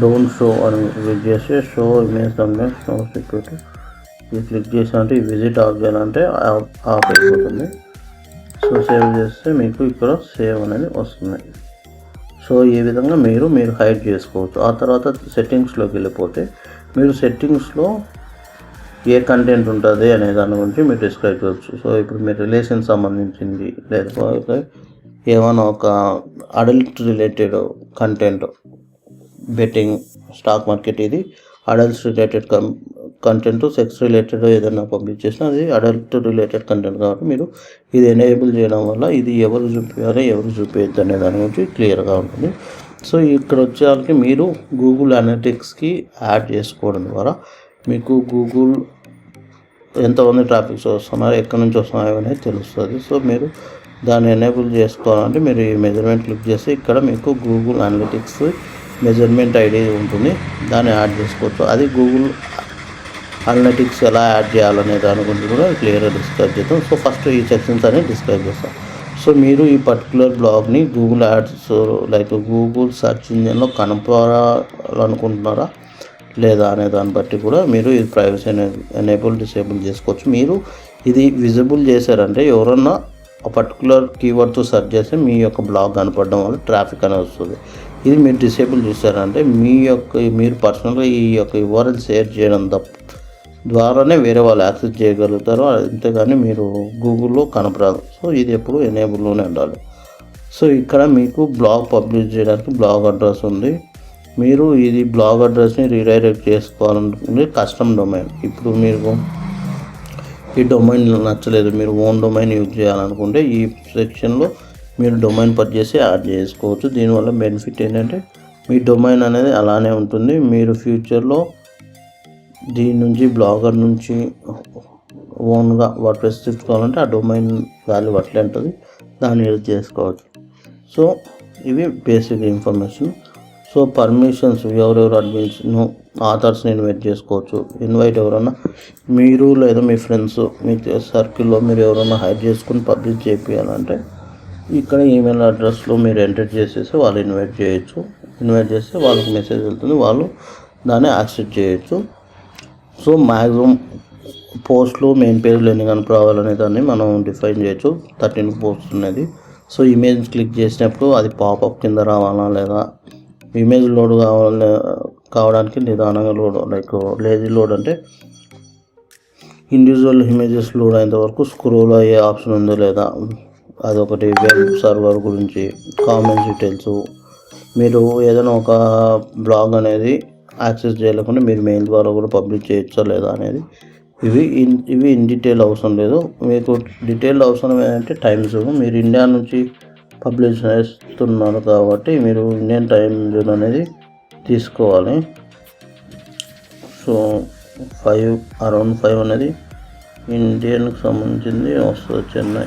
డోంట్ షో అని క్లిక్ చేసి షో ఇమేజ్ తమ్నెయిల్ షో సెక్యూరిటీ ఇది క్లిక్ చేసామంటే ఈ విజిట్ ఆఫ్ చేయాలంటే ఆఫ్ అయిపోతుంది. సో సేవ్ చేస్తే మీకు ఇక్కడ సేవ్ అనేది వస్తుంది. సో ఈ విధంగా మీరు హైడ్ చేసుకోవచ్చు. ఆ తర్వాత సెట్టింగ్స్లోకి వెళ్ళిపోతే మీరు సెట్టింగ్స్లో ఏ కంటెంట్ ఉంటుంది అనే దాని గురించి మీరు డిస్క్రైబ్ చేయవచ్చు. సో ఇప్పుడు మీరు రిలేషన్ సంబంధించింది లేకపోతే ఏమైనా ఒక adult related content, betting, stock market, ఇది adults related content, sex related ఏదైనా పబ్లిష్ చేసినా అది అడల్ట్ రిలేటెడ్ కంటెంట్ కాబట్టి మీరు ఇది ఎనేబుల్ చేయడం వల్ల ఇది ఎవరు చూపించాలి ఎవరు చూపించద్దు అనే దాని గురించి క్లియర్గా ఉంటుంది. సో ఇక్కడ వచ్చేసరికి మీరు గూగుల్ అనలిటిక్స్కి యాడ్ చేసుకోవడం ద్వారా మీకు గూగుల్ ఎంతమంది ట్రాఫిక్స్ వస్తున్నారు, ఎక్కడి నుంచి వస్తున్నాయో అనేది తెలుస్తుంది. సో మీరు దాన్ని ఎనేబుల్ చేసుకోవాలంటే మీరు ఈ మెజర్మెంట్ క్లిక్ చేసి ఇక్కడ మీకు గూగుల్ అనలిటిక్స్ మెజర్మెంట్ ఐడి ఉంటుంది, దాన్ని యాడ్ చేసుకోవచ్చు. అది గూగుల్ అనలిటిక్స్ ఎలా యాడ్ చేయాలనే దాని గురించి కూడా క్లియర్గా డిస్క్రైబ్ చేద్దాం. సో ఫస్ట్ ఈ సెక్షన్స్ అనేది డిస్క్రైబ్ చేస్తాం. సో మీరు ఈ పర్టికులర్ బ్లాగ్ని Google ads like Google search ఇంజిన్లో కనపడాలనుకుంటున్నారా లేదా అనే దాన్ని బట్టి కూడా మీరు ఇది ప్రైవసీ ఎనేబుల్ డిసేబుల్ చేసుకోవచ్చు. మీరు ఇది విజిబుల్ చేశారంటే ఎవరన్నా ఆ పర్టికులర్ కీవర్డ్తో సెర్చ్ చేస్తే మీ యొక్క బ్లాగ్ కనపడడం వల్ల ట్రాఫిక్ అనేది వస్తుంది. ఇది మీరు డిసేబుల్ చేశారంటే మీరు పర్సనల్గా ఈ యొక్క URL షేర్ చేయడం ద్వారానే వేరే వాళ్ళు యాక్సెస్ చేయగలుగుతారు, అంతేగాని మీరు గూగుల్లో కనపరాదు. సో ఇది ఎప్పుడు ఎనేబుల్లోనే ఉండాలి. సో ఇక్కడ మీకు బ్లాగ్ పబ్లిష్ చేయడానికి బ్లాగ్ అడ్రస్ ఉంది. మీరు ఇది బ్లాగ్ అడ్రస్ని రీడైరెక్ట్ చేసుకోవాలనుకుంటే కస్టమ్ డొమైన్. ఇప్పుడు మీరు ఈ డొమైన్ నచ్చలేదు, మీరు ఓన్ డొమైన్ యూజ్ చేయాలనుకుంటే ఈ సెక్షన్లో మీరు డొమైన్ పర్చేసి యాడ్ చేసుకోవచ్చు. దీనివల్ల బెనిఫిట్ ఏంటంటే మీ డొమైన్ అనేది అలానే ఉంటుంది. మీరు ఫ్యూచర్లో దీని నుంచి బ్లాగర్ నుంచి ఓన్గా వర్డ్ప్రెస్ తీసుకోవాలంటే ఆ డొమైన్ వాల్యూ అట్లే ఉంటుంది, దాన్ని యూజ్ చేసుకోవచ్చు. సో ఇవి బేసిక్ ఇన్ఫర్మేషన్. సో పర్మిషన్స్, ఎవరెవరు అడ్మిన్స్ను ఆథర్స్ని ఇన్వైట్ చేసుకోవచ్చు. ఇన్వైట్ ఎవరన్నా మీరు లేదా మీ ఫ్రెండ్స్ మీ సర్కిల్లో మీరు ఎవరైనా హైడ్ చేసుకుని పబ్లిష్ చేయాలంటే ఇక్కడ ఈమెయిల్ అడ్రస్లో మీరు ఎంటర్ చేసేసి వాళ్ళు ఇన్వైట్ చేయొచ్చు. ఇన్వైట్ చేస్తే వాళ్ళకి మెసేజ్ వెళ్తుంది, వాళ్ళు దాన్ని యాక్సెప్ట్ చేయొచ్చు. సో మ్యాక్సిమం పోస్ట్లు మెయిన్ పేజ్లో ఎన్ని కనుపరావాలనే దాన్ని మనం డిఫైన్ చేయొచ్చు. 13 పోస్ట్ ఉన్నది. సో ఇమేజ్ క్లిక్ చేసినప్పుడు అది పాపప్ కింద రావాలా లేదా ఇమేజ్ లోడ్ కావడానికి నిదానంగా లోడ్, లైక్ లేజీ లోడ్ అంటే ఇండివిజువల్ ఇమేజెస్ లోడ్ అయ్యేంత వరకు స్క్రోల్ అయ్యే ఆప్షన్ ఉందో లేదా అదొకటి. వెబ్ సర్వర్ గురించి కామెంట్స్ డీటెయిల్స్, మీరు ఏదైనా ఒక బ్లాగ్ అనేది యాక్సెస్ చేయలేకుండా మీరు మెయిల్ ద్వారా కూడా పబ్లిష్ చేయొచ్చా లేదా అనేది ఇవి ఇన్ డీటెయిల్ అవసరం లేదు. మీకు డీటెయిల్ అవసరం ఏంటంటే టైం జోన్. మీరు ఇండియా నుంచి పబ్లిష్ చేస్తున్నారు కాబట్టి మీరు ఇండియన్ టైం జోన్ అనేది తీసుకోవాలి. సో అరౌండ్ 5 అనేది ఇండియన్కి సంబంధించింది వస్తుంది, చెన్నై.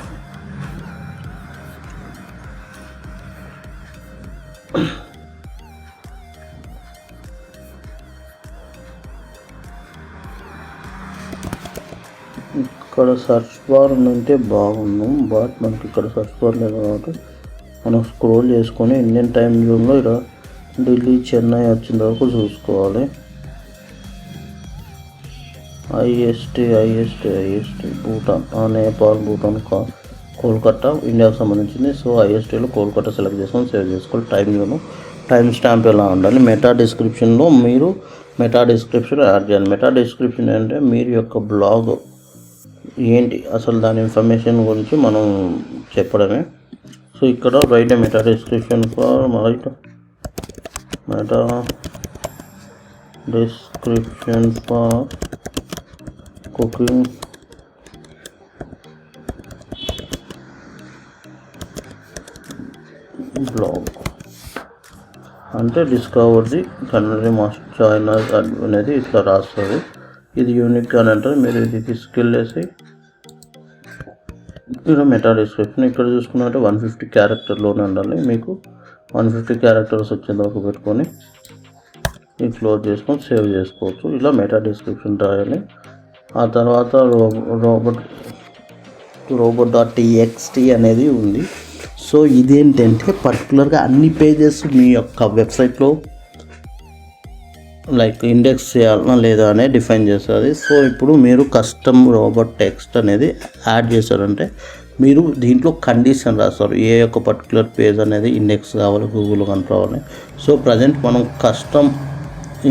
ఇక్కడ సర్చ్ బార్ ఉందంటే బాగుండు, బట్ మనకి ఇక్కడ సర్చ్ బార్ లేదు కాబట్టి మనం స్క్రోల్ చేసుకొని ఇండియన్ టైం జోన్లో ఇక్కడ ఢిల్లీ చెన్నై వచ్చిన వరకు చూసుకోవాలి. ఐఎస్టీ భూటాన్, నేపాల్, భూటాన్, కోల్కతా ఇండియాకు సంబంధించింది. సో ఐఎస్టీలో కోల్కతా సెలెక్ట్ చేసుకొని సేవ్ చేసుకోవాలి. టైం జోను, టైం స్టాంప్ ఎలా ఉండాలి. మెటా డిస్క్రిప్షన్లో మీరు మెటా డిస్క్రిప్షన్ యాడ్ చేయాలి. మెటా డిస్క్రిప్షన్ అంటే మీరు యొక్క బ్లాగ్ ఏంటి అసలు దాని ఇన్ఫర్మేషన్ గురించి మనం చెప్పడమే. సో ఇక్కడ right meta description for meta description for cooking blog అంటే డిస్కవర్ ది కన్నడ మాస్టర్ చాయినర్ అనేది ఇట్లా రాస్తుంది. ఇది యూనిక్ అని అంటారు. మీరు ఇది తీసుకెళ్ళేసి ఇక్కడ మెటా డిస్క్రిప్షన్ ఇక్కడ చూసుకున్నట్టు 150 క్యారెక్టర్లోనే ఉండాలి. మీకు 150 క్యారెక్టర్స్ వచ్చేంత వరకు పెట్టుకొని ఇది క్లోజ్ చేసుకొని సేవ్ చేసుకోవచ్చు. ఇలా మెటా డిస్క్రిప్షన్ రాయాలి. ఆ తర్వాత robot.txt అనేది ఉంది. సో ఇదేంటంటే పర్టికులర్గా అన్ని పేజెస్ మీ యొక్క వెబ్సైట్లో లైక్ ఇండెక్స్ చేయాలన్నా లేదా అనేది డిఫైన్ చేస్తుంది. సో ఇప్పుడు మీరు కస్టమ్ రోబోట్ టెక్స్ట్ అనేది యాడ్ చేశారంటే మీరు దీంట్లో కండిషన్ రాస్తారు, ఏ యొక్క పర్టికులర్ పేజ్ అనేది ఇండెక్స్ కావాలి, గూగుల్లో కనుక్కోవాలి. సో ప్రజెంట్ మనం కస్టమ్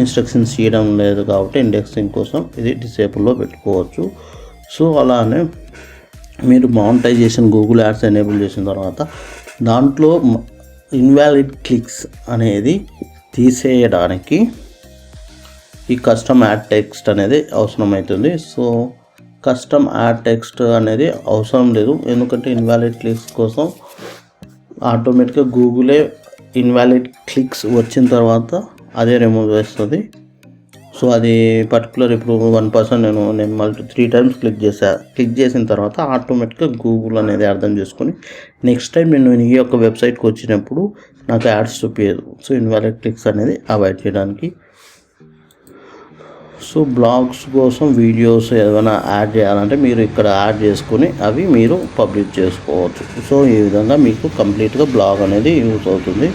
ఇన్స్ట్రక్షన్స్ చేయడం లేదు కాబట్టి ఇండెక్సింగ్ కోసం ఇది డిసేబుల్లో పెట్టుకోవచ్చు. సో అలానే మీరు మానిటైజేషన్ గూగుల్ యాడ్స్ ఎనేబుల్ చేసిన తర్వాత దాంట్లో ఇన్వాలిడ్ క్లిక్స్ అనేది తీసేయడానికి ఈ కస్టమ్ యాడ్ టెక్స్ట్ అనేది అవసరమవుతుంది. సో కస్టమ్ యాడ్ టెక్స్ట్ అనేది అవసరం లేదు, ఎందుకంటే ఇన్వాలిడ్ క్లిక్స్ కోసం ఆటోమేటిక్గా గూగులే ఇన్వాలిడ్ క్లిక్స్ వచ్చిన తర్వాత అదే రిమూవ్ చేస్తుంది. సో అది పర్టికులర్ ఇప్పుడు 1% నేను మళ్ళీ 3 times క్లిక్ చేసిన తర్వాత ఆటోమేటిక్గా గూగుల్ అనేది అర్థం చేసుకొని నెక్స్ట్ టైం నేను ఈ యొక్క వెబ్సైట్కి వచ్చినప్పుడు నాకు యాడ్స్ చూపించదు. సో ఇన్వాలిడ్ క్లిక్స్ అనేది అవాయిడ్ చేయడానికి. సో బ్లాగ్స్ కోసం వీడియోస్ ఏదైనా యాడ్ చేయాలంటే మీరు ఇక్కడ యాడ్ చేసుకొని అవి మీరు పబ్లిష్ చేసుకోవచ్చు. సో ఈ విధంగా మీకు కంప్లీట్గా బ్లాగ్ అనేది యూజ్ అవుతుంది.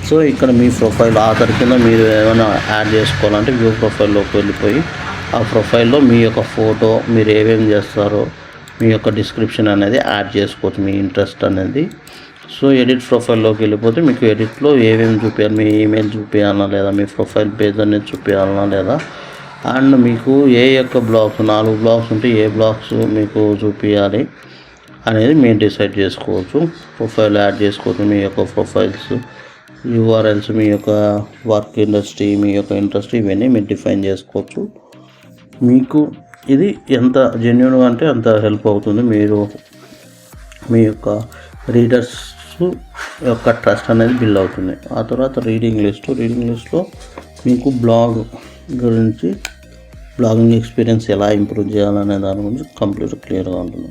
సో ఇక్కడ మీ ప్రొఫైల్ ఆధార్ కింద మీరు ఏమైనా యాడ్ చేసుకోవాలంటే వ్యూ ప్రొఫైల్లోకి వెళ్ళిపోయి ఆ ప్రొఫైల్లో మీ యొక్క ఫోటో, మీరు ఏమేమి చేస్తారో మీ యొక్క డిస్క్రిప్షన్ అనేది యాడ్ చేసుకోవచ్చు, మీ ఇంట్రెస్ట్ అనేది. సో ఎడిట్ ప్రొఫైల్లోకి వెళ్ళిపోతే మీకు ఎడిట్లో ఏమేమి చూపించాలి, మీ ఈమెయిల్ చూపించాలన్నా లేదా మీ ప్రొఫైల్ పేజ్ అనేది చూపించాలన్నా లేదా అండ్ మీకు ఏ యొక్క బ్లాగ్స్ 4 బ్లాగ్స్ ఉంటే ఏ బ్లాగ్స్ మీకు చూపించాలి అనేది మీరు డిసైడ్ చేసుకోవచ్చు. ప్రొఫైల్ యాడ్ చేసుకోవచ్చు, మీ యొక్క ప్రొఫైల్స్ URLs, మీ యొక్క వర్క్ ఇండస్ట్రీ, మీ యొక్క ఇంట్రెస్ట్ ఇవన్నీ మీరు డిఫైన్ చేసుకోవచ్చు. మీకు ఇది ఎంత జెన్యూన్గా అంటే అంత హెల్ప్ అవుతుంది. మీరు మీ యొక్క రీడర్స్ యొక్క ట్రస్ట్ అనేది బిల్డ్ అవుతుంది. ఆ తర్వాత రీడింగ్ లిస్ట్లో మీకు బ్లాగ్ గురించి బ్లాగింగ్ ఎక్స్పీరియన్స్ ఎలా ఇంప్రూవ్ చేయాలనే దాని గురించి కంప్లీట్ క్లియర్గా ఉంటుంది.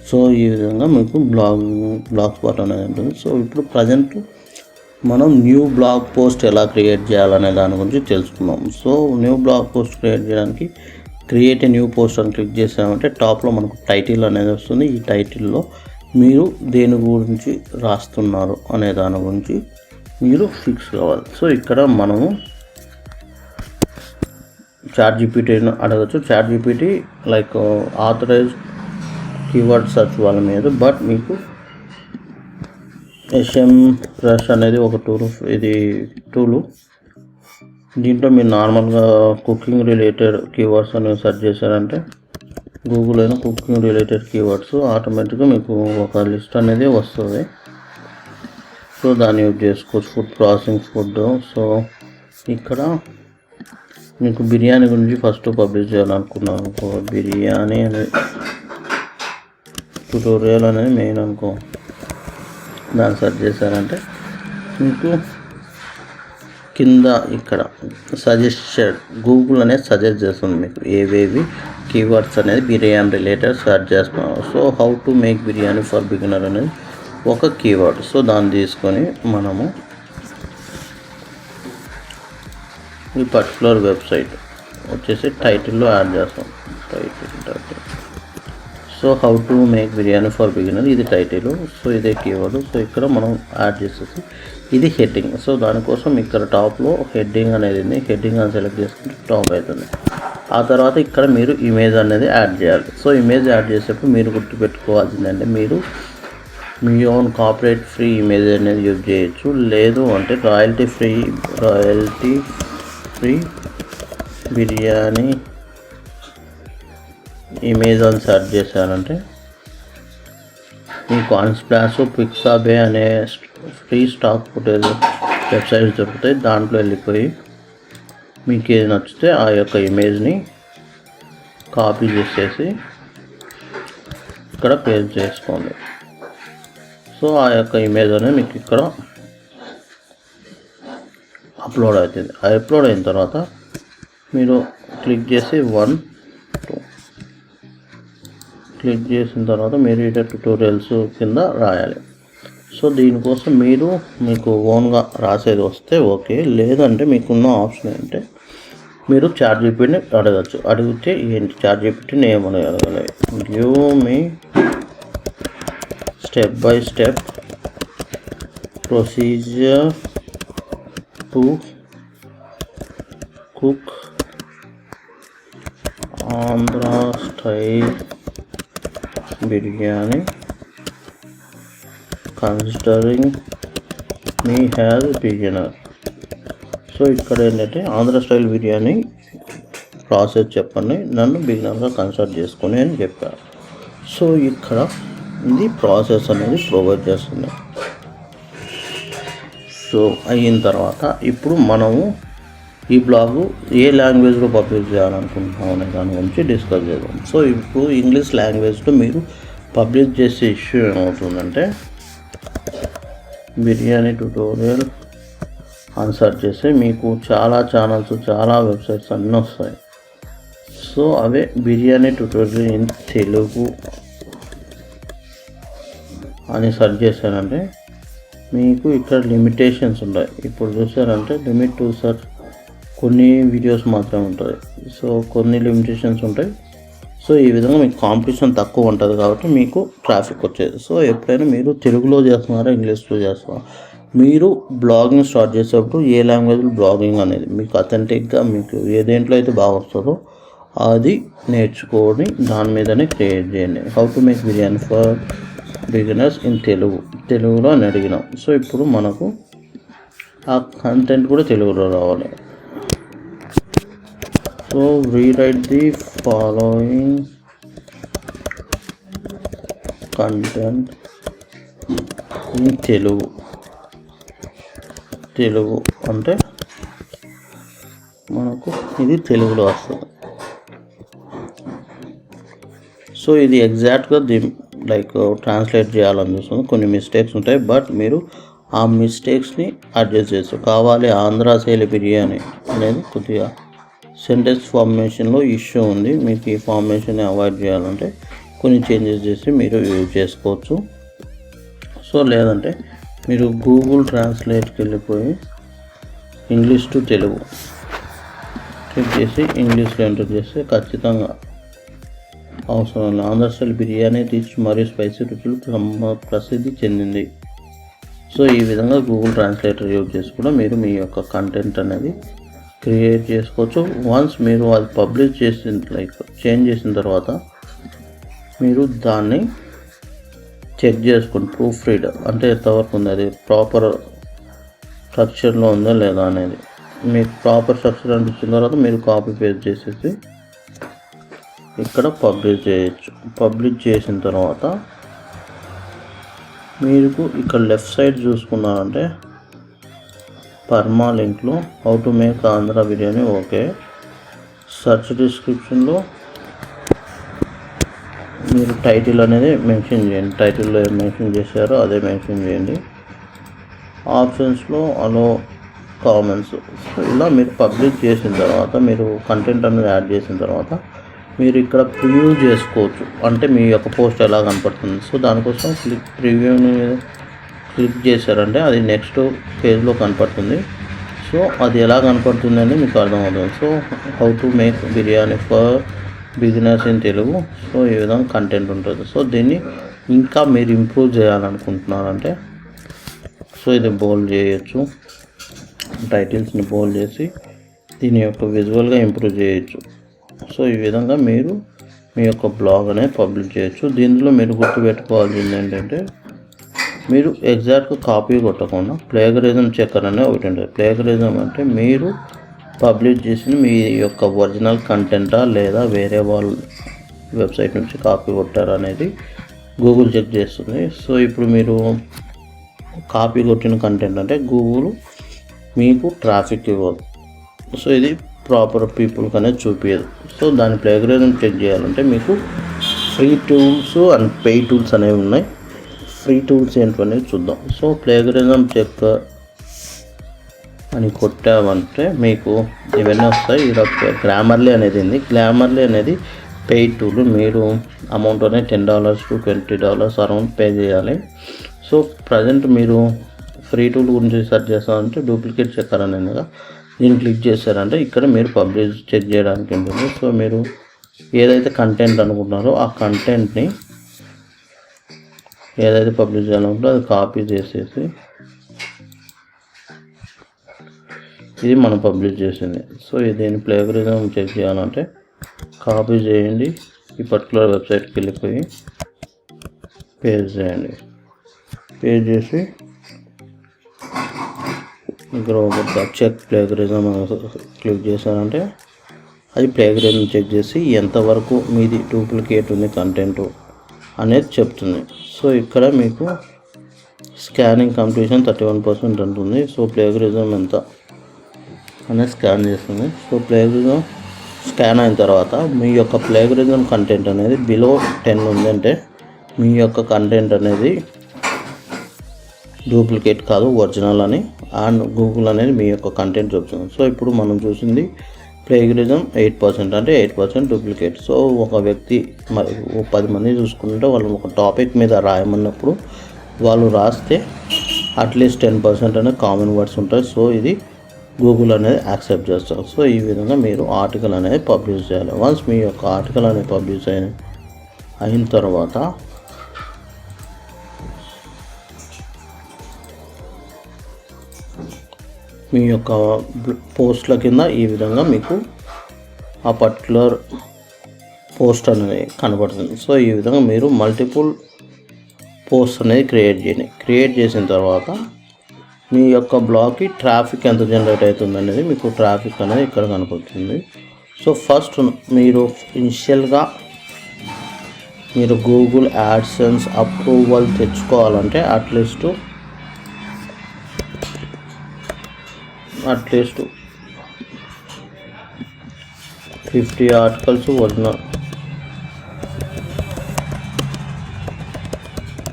సో ఈ విధంగా మీకు బ్లాగ్ స్పాట్ అనేది ఉంటుంది. సో ఇప్పుడు ప్రజెంట్ మనం న్యూ బ్లాగ్ పోస్ట్ ఎలా క్రియేట్ చేయాలనే దాని గురించి తెలుసుకుందాం. So new blog post create చేయడానికి క్రియేట్ ఏ న్యూ పోస్ట్ అని క్లిక్ చేసామంటే టాప్లో మనకు టైటిల్ అనేది వస్తుంది. ఈ టైటిల్లో మీరు దేని గురించి రాస్తున్నారు అనే దాని గురించి మీరు ఫిక్స్ కావాలి. సో ఇక్కడ మనము ChatGPTని అడగచ్చు. ChatGPT like authorised keyword search వాళ్ళ మీద, బట్ మీకు SEMrush అనేది ఒక టూలు. దీంట్లో మీరు నార్మల్గా కుకింగ్ రిలేటెడ్ కీవర్డ్స్ అని సెర్చ్ చేశారంటే గూగుల్ అయినా కుకింగ్ రిలేటెడ్ కీవర్డ్స్ ఆటోమేటిక్గా మీకు ఒక లిస్ట్ అనేది వస్తుంది. సో దాన్ని యూజ్ చేసుకోవచ్చు. Food processing food. సో ఇక్కడ మీకు బిర్యానీ గురించి ఫస్ట్ పబ్లిష్ చేయాలనుకున్నాను. బిర్యానీ అనేది ట్యుటోరియల్ అనేది మెయిన్ అనుకో, దాన్ని సెర్చ్ చేశారంటే మీకు కింద ఇక్కడ సజెస్టెడ్ గూగుల్ అనేది సజెస్ట్ చేస్తుంది మీకు ఏవేవి కీవర్డ్స్ అనేది బిర్యానీ రిలేటెడ్ సెర్చ్ చేస్తున్నాం. So how to make biryani for beginner అనేది ఒక కీవర్డ్. సో దాన్ని తీసుకొని మనము ఈ పర్టికులర్ వెబ్సైట్ వచ్చేసి టైటిల్లో యాడ్ చేస్తాం. Title so how to make biryani for beginner ఇది టైటిల్. సో ఇదే కీవర్డ్. సో ఇక్కడ మనం యాడ్ చేసేసి ఇది హెడ్డింగ్. సో దానికోసం ఇక్కడ టాప్లో హెడ్డింగ్ అనేది ఉంది. హెడ్డింగ్ అని సెలెక్ట్ చేసుకుంటే టాప్ అవుతుంది. ఆ తర్వాత ఇక్కడ మీరు ఇమేజ్ అనేది యాడ్ చేయాలి. సో ఇమేజ్ యాడ్ చేసేటప్పుడు మీరు గుర్తుపెట్టుకోవాల్సిందంటే మీరు మీ ఓన్ కాపీరైట్ ఫ్రీ ఇమేజ్ అనేది యూజ్ చేయొచ్చు. లేదు అంటే రాయల్టీ ఫ్రీ బిర్యానీ ఇమేజ్ అని సెర్చ్ చేశారంటే మీకు అన్స్ప్లాష్, పిక్సాబే అనే ఫ్రీ స్టాక్ ఫుటేజ్ వెబ్సైట్స్ దొరుకుతాయి. దాంట్లో వెళ్ళిపోయి మీకు ఏది నచ్చితే ఆ యొక్క ఇమేజ్ని కాపీ చేసేసి ఇక్కడ పేస్ట్ చేసుకోండి. సో ఆ యొక్క ఇమేజ్ అనేది మీకు ఇక్కడ అప్లోడ్ అవుతుంది. అప్లోడ్ అయిన తర్వాత మీరు క్లిక్ చేసి 1 2 క్లిక్ చేసిన తర్వాత మీరు ఇక్కడ ట్యుటోరియల్స్ కింద రాయాలి. సో దీనికోసం మీకు ఓన్గా రాసేది వస్తే ఓకే. లేదంటే మీకున్న ఆప్షన్ ఏంటంటే మీరు ChatGPTని అడగచ్చు. అడిగితే ఏంటి ChatGPTని ఏమని అడగాలి? Give me step by step procedure to cook Andhra style biryani considering me has beginner. So ఇక్కడ ఏంటంటే ఆంధ్ర స్టైల్ బిర్యానీ ప్రాసెస్ చెప్పండి, నన్ను బిగినర్గా కన్సిడర్ చేసుకొని అని చెప్పారు. సో ఇక్కడ ఇది ప్రాసెస్ అనేది ప్రొవైడ్ చేస్తుంది. సో అయిన తర్వాత ఇప్పుడు మనము ఈ బ్లాగు ఏ లాంగ్వేజ్లో పబ్లిష్ చేయాలనుకుంటున్నాం అనే దాని గురించి డిస్కస్ చేద్దాం. సో ఇప్పుడు ఇంగ్లీష్ లాంగ్వేజ్లో మీరు పబ్లిష్ చేసే ఇష్యూ ఏమవుతుందంటే బిర్యానీ ట్యుటోరియల్ అని సెర్చ్ చేస్తే మీకు చాలా ఛానల్స్, చాలా వెబ్సైట్స్ అన్నీ వస్తాయి. So away biryani tutorial in Telugu అని సెర్చ్ చేశారంటే మీకు ఇక్కడ లిమిటేషన్స్ ఉంటాయి. ఇప్పుడు చూసారంటే లిమిట్ టు సెర్చ్ కొన్ని వీడియోస్ మాత్రమే ఉంటుంది. సో కొన్ని లిమిటేషన్స్ ఉంటాయి. సో ఈ విధంగా మీకు కాంపిటీషన్ తక్కువ ఉంటుంది కాబట్టి మీకు ట్రాఫిక్ వచ్చేది. సో ఎప్పుడైనా మీరు తెలుగులో చేస్తున్నారా, ఇంగ్లీష్లో చేస్తున్నారా, మీరు బ్లాగింగ్ స్టార్ట్ చేసేటప్పుడు ఏ లాంగ్వేజ్లో బ్లాగింగ్ అనేది మీకు అథెంటిక్గా మీకు ఏ దేంట్లో అయితే బాగా వస్తుందో అది నేర్చుకొని దాని మీదనే క్రియేట్ చేయండి. How to make biryani for beginners in తెలుగులో అని అడిగినాం. సో ఇప్పుడు మనకు ఆ కంటెంట్ కూడా తెలుగులో రావాలి. So rewrite the following content in Telugu అంటే మనకు ఇది తెలుగులో వస్తుంది. సో ఇది ఎగ్జాక్ట్గా ట్రాన్స్లేట్ చేయాలని చూస్తుంది. కొన్ని మిస్టేక్స్ ఉంటాయి, బట్ మీరు ఆ మిస్టేక్స్ని అడ్జస్ట్ చేస్తారు. కావాలి ఆంధ్ర శైలి బిర్యానీ అనేది కొద్దిగా సెంటెన్స్ ఫార్మేషన్లో ఇష్యూ ఉంది. మీకు ఈ ఫార్మేషన్ అవాయిడ్ చేయాలంటే కొన్ని చేంజెస్ చేసి మీరు యూజ్ చేసుకోవచ్చు. సో లేదంటే మీరు గూగుల్ ట్రాన్స్లేట్కి వెళ్ళిపోయి ఇంగ్లీష్ టు తెలుగు క్లిక్ చేసి ఇంగ్లీష్లో ఎంటర్ చేస్తే ఖచ్చితంగా అవసరం లేదు. ఆంధ్ర స్టైల్ బిర్యానీ రిచ్ మరియు స్పైసీ రుచులు ప్రసిద్ధి చెందింది. సో ఈ విధంగా గూగుల్ ట్రాన్స్లేటర్ యూజ్ చేసి కూడా మీరు మీ యొక్క కంటెంట్ అనేది క్రియేట్ చేసుకోవచ్చు. వన్స్ మీరు అది పబ్లిష్ చేసిన చేంజ్ చేసిన తర్వాత మీరు దాన్ని చెక్ చేసుకోండి. ప్రూఫ్ రీడ్ అంటే ఎంతవరకు ఉంది, అది ప్రాపర్ స్ట్రక్చర్లో ఉందా లేదా అనేది. మీకు ప్రాపర్ స్ట్రక్చర్ అనిపించిన తర్వాత మీరు కాపీ పేస్ట్ చేసేసి ఇక్కడ పబ్లిష్ చేయొచ్చు. పబ్లిష్ చేసిన తర్వాత మీకు ఇక్కడ లెఫ్ట్ సైడ్ చూసుకున్నారంటే పర్మా లింక్లో how to make Andhra biryani okay. Search డిస్క్రిప్షన్లో మీరు టైటిల్ అనేది మెన్షన్ చేయండి. టైటిల్లో ఏం మెన్షన్ చేశారో అదే మెన్షన్ చేయండి. ఆప్షన్స్లో అలో కామెంట్స్. సో ఇలా మీరు పబ్లిష్ చేసిన తర్వాత మీరు కంటెంట్ అనేది యాడ్ చేసిన తర్వాత మీరు ఇక్కడ ప్రివ్యూ చేసుకోవచ్చు. అంటే మీ యొక్క పోస్ట్ ఎలా కనపడుతుంది. సో దానికోసం ప్రివ్యూని క్లిక్ చేశారంటే అది నెక్స్ట్ పేజ్లో కనపడుతుంది. సో అది ఎలా కనపడుతుంది అని మీకు అర్థమవుతుంది. So how to make biryani for beginners in Telugu. So ఈ విధంగా కంటెంట్ ఉంటుంది. సో దీన్ని ఇంకా మీరు ఇంప్రూవ్ చేయాలనుకుంటున్నారంటే సో ఇది బోల్డ్ చేయొచ్చు. టైటిల్స్ని బోల్డ్ చేసి దీని యొక్క విజువల్గా ఇంప్రూవ్ చేయొచ్చు. సో ఈ విధంగా మీరు మీ యొక్క బ్లాగ్ అనేది పబ్లిష్ చేయొచ్చు. దీనిలో మీరు గుర్తుపెట్టుకోవాల్సింది ఏంటంటే మీరు ఎగ్జాక్ట్గా కాపీ కొట్టకుండా ప్లేగరిజం చెక్కర్ అనేది ఒకటి ఉంటుంది. ప్లేగరిజం అంటే మీరు పబ్లిష్ చేసిన మీ యొక్క ఒరిజినల్ కంటెంటా లేదా వేరే వాళ్ళ వెబ్సైట్ నుంచి కాపీ కొట్టారా అనేది గూగుల్ చెక్ చేస్తుంది. సో ఇప్పుడు మీరు కాపీ కొట్టిన కంటెంట్ అంటే గూగుల్ మీకు ట్రాఫిక్ ఇవ్వదు. సో ఇది ప్రాపర్ పీపుల్కి అనేది చూపించదు. సో దాని ప్లేగరిజం చెక్ చేయాలంటే మీకు free tools and pay tools అనేవి ఉన్నాయి. ఫ్రీ టూల్స్ ఏంటనేది చూద్దాం. సో ప్లేగరిజం చెక్ అని కొట్టామంటే మీకు ఇవన్నీ వస్తాయి. ఇక్కడ గ్రామర్లీ అనేది ఉంది. గ్రామర్లీ అనేది పెయిడ్ టూల్. మీరు అమౌంట్ అనేది $10 to $20 అరౌండ్ పే చేయాలి. సో ప్రజెంట్ మీరు ఫ్రీ టూల్ గురించి సెర్చ్ చేస్తామంటే డూప్లికేట్ చెక్కర్ అనేది కదా, దీన్ని క్లిక్ చేశారంటే ఇక్కడ మీరు పబ్లిష్ చెక్ చేయడానికి ఉంటుంది. సో మీరు ఏదైతే కంటెంట్ అనుకుంటున్నారో ఆ కంటెంట్ని ఏదైతే పబ్లిష్ చేయాలనుకుంటారో అది కాపీ చేసేసి ఇది మనం పబ్లిష్ చేసింది. సో దీన్ని ప్లేగరిజం చెక్ చేయాలంటే కాపీ చేయండి. ఈ పర్టికులర్ వెబ్సైట్కి వెళ్ళిపోయి పేస్ట్ చేయండి. పేస్ట్ చేసి ఇక్కడ ఒక చెక్ ప్లేగరిజం క్లిక్ చేశారంటే అది ప్లేగరిజం చెక్ చేసి ఎంతవరకు మీది డూప్లికేట్ ఉంది కంటెంట్ అనేది చెప్తుంది. సో ఇక్కడ మీకు స్కానింగ్ కంప్లీషన్ 31% ఉంటుంది. సో ప్లేగరిజం ఎంత అనేది స్కాన్ చేస్తుంది. సో ప్లేగరిజం స్కాన్ అయిన తర్వాత మీ యొక్క ప్లేగరిజం కంటెంట్ అనేది బిలో 10 ఉందంటే మీ యొక్క కంటెంట్ అనేది డూప్లికేట్ కాదు ఒరిజినల్ అని అండ్ గూగుల్ అనేది మీ యొక్క కంటెంట్ చూపుతుంది. సో ఇప్పుడు మనం చూసింది ప్లేగరిజం 8% అంటే 8% డూప్లికేట్. సో ఒక వ్యక్తి మరి 10 మంది చూసుకుంటే వాళ్ళు ఒక టాపిక్ మీద రాయమన్నప్పుడు వాళ్ళు రాస్తే అట్లీస్ట్ 10% అనేది కామన్ వర్డ్స్ ఉంటాయి. సో ఇది గూగుల్ అనేది యాక్సెప్ట్ చేస్తారు. సో ఈ విధంగా మీరు ఆర్టికల్ అనేది పబ్లిష్ చేయాలి. వన్స్ మీ యొక్క ఆర్టికల్ అనేది పబ్లిష్ అయిన తర్వాత మీ యొక్క పోస్ట్ల కింద ఈ విధంగా మీకు ఆ పర్టికులర్ పోస్ట్ అనేది కనబడుతుంది. సో ఈ విధంగా మీరు మల్టిపుల్ పోస్ట్ అనేది క్రియేట్ చేయండి. క్రియేట్ చేసిన తర్వాత మీ యొక్క బ్లాగ్కి ట్రాఫిక్ ఎంత జనరేట్ అవుతుంది అనేది మీకు ట్రాఫిక్ అనేది ఇక్కడ కనపడుతుంది. సో ఫస్ట్ మీరు ఇనిషియల్గా మీరు గూగుల్ యాడ్సెన్స్ అప్రూవల్ తెచ్చుకోవాలంటే అట్లీస్ట్ 50 ఆర్టికల్స్ ఒరిజినల్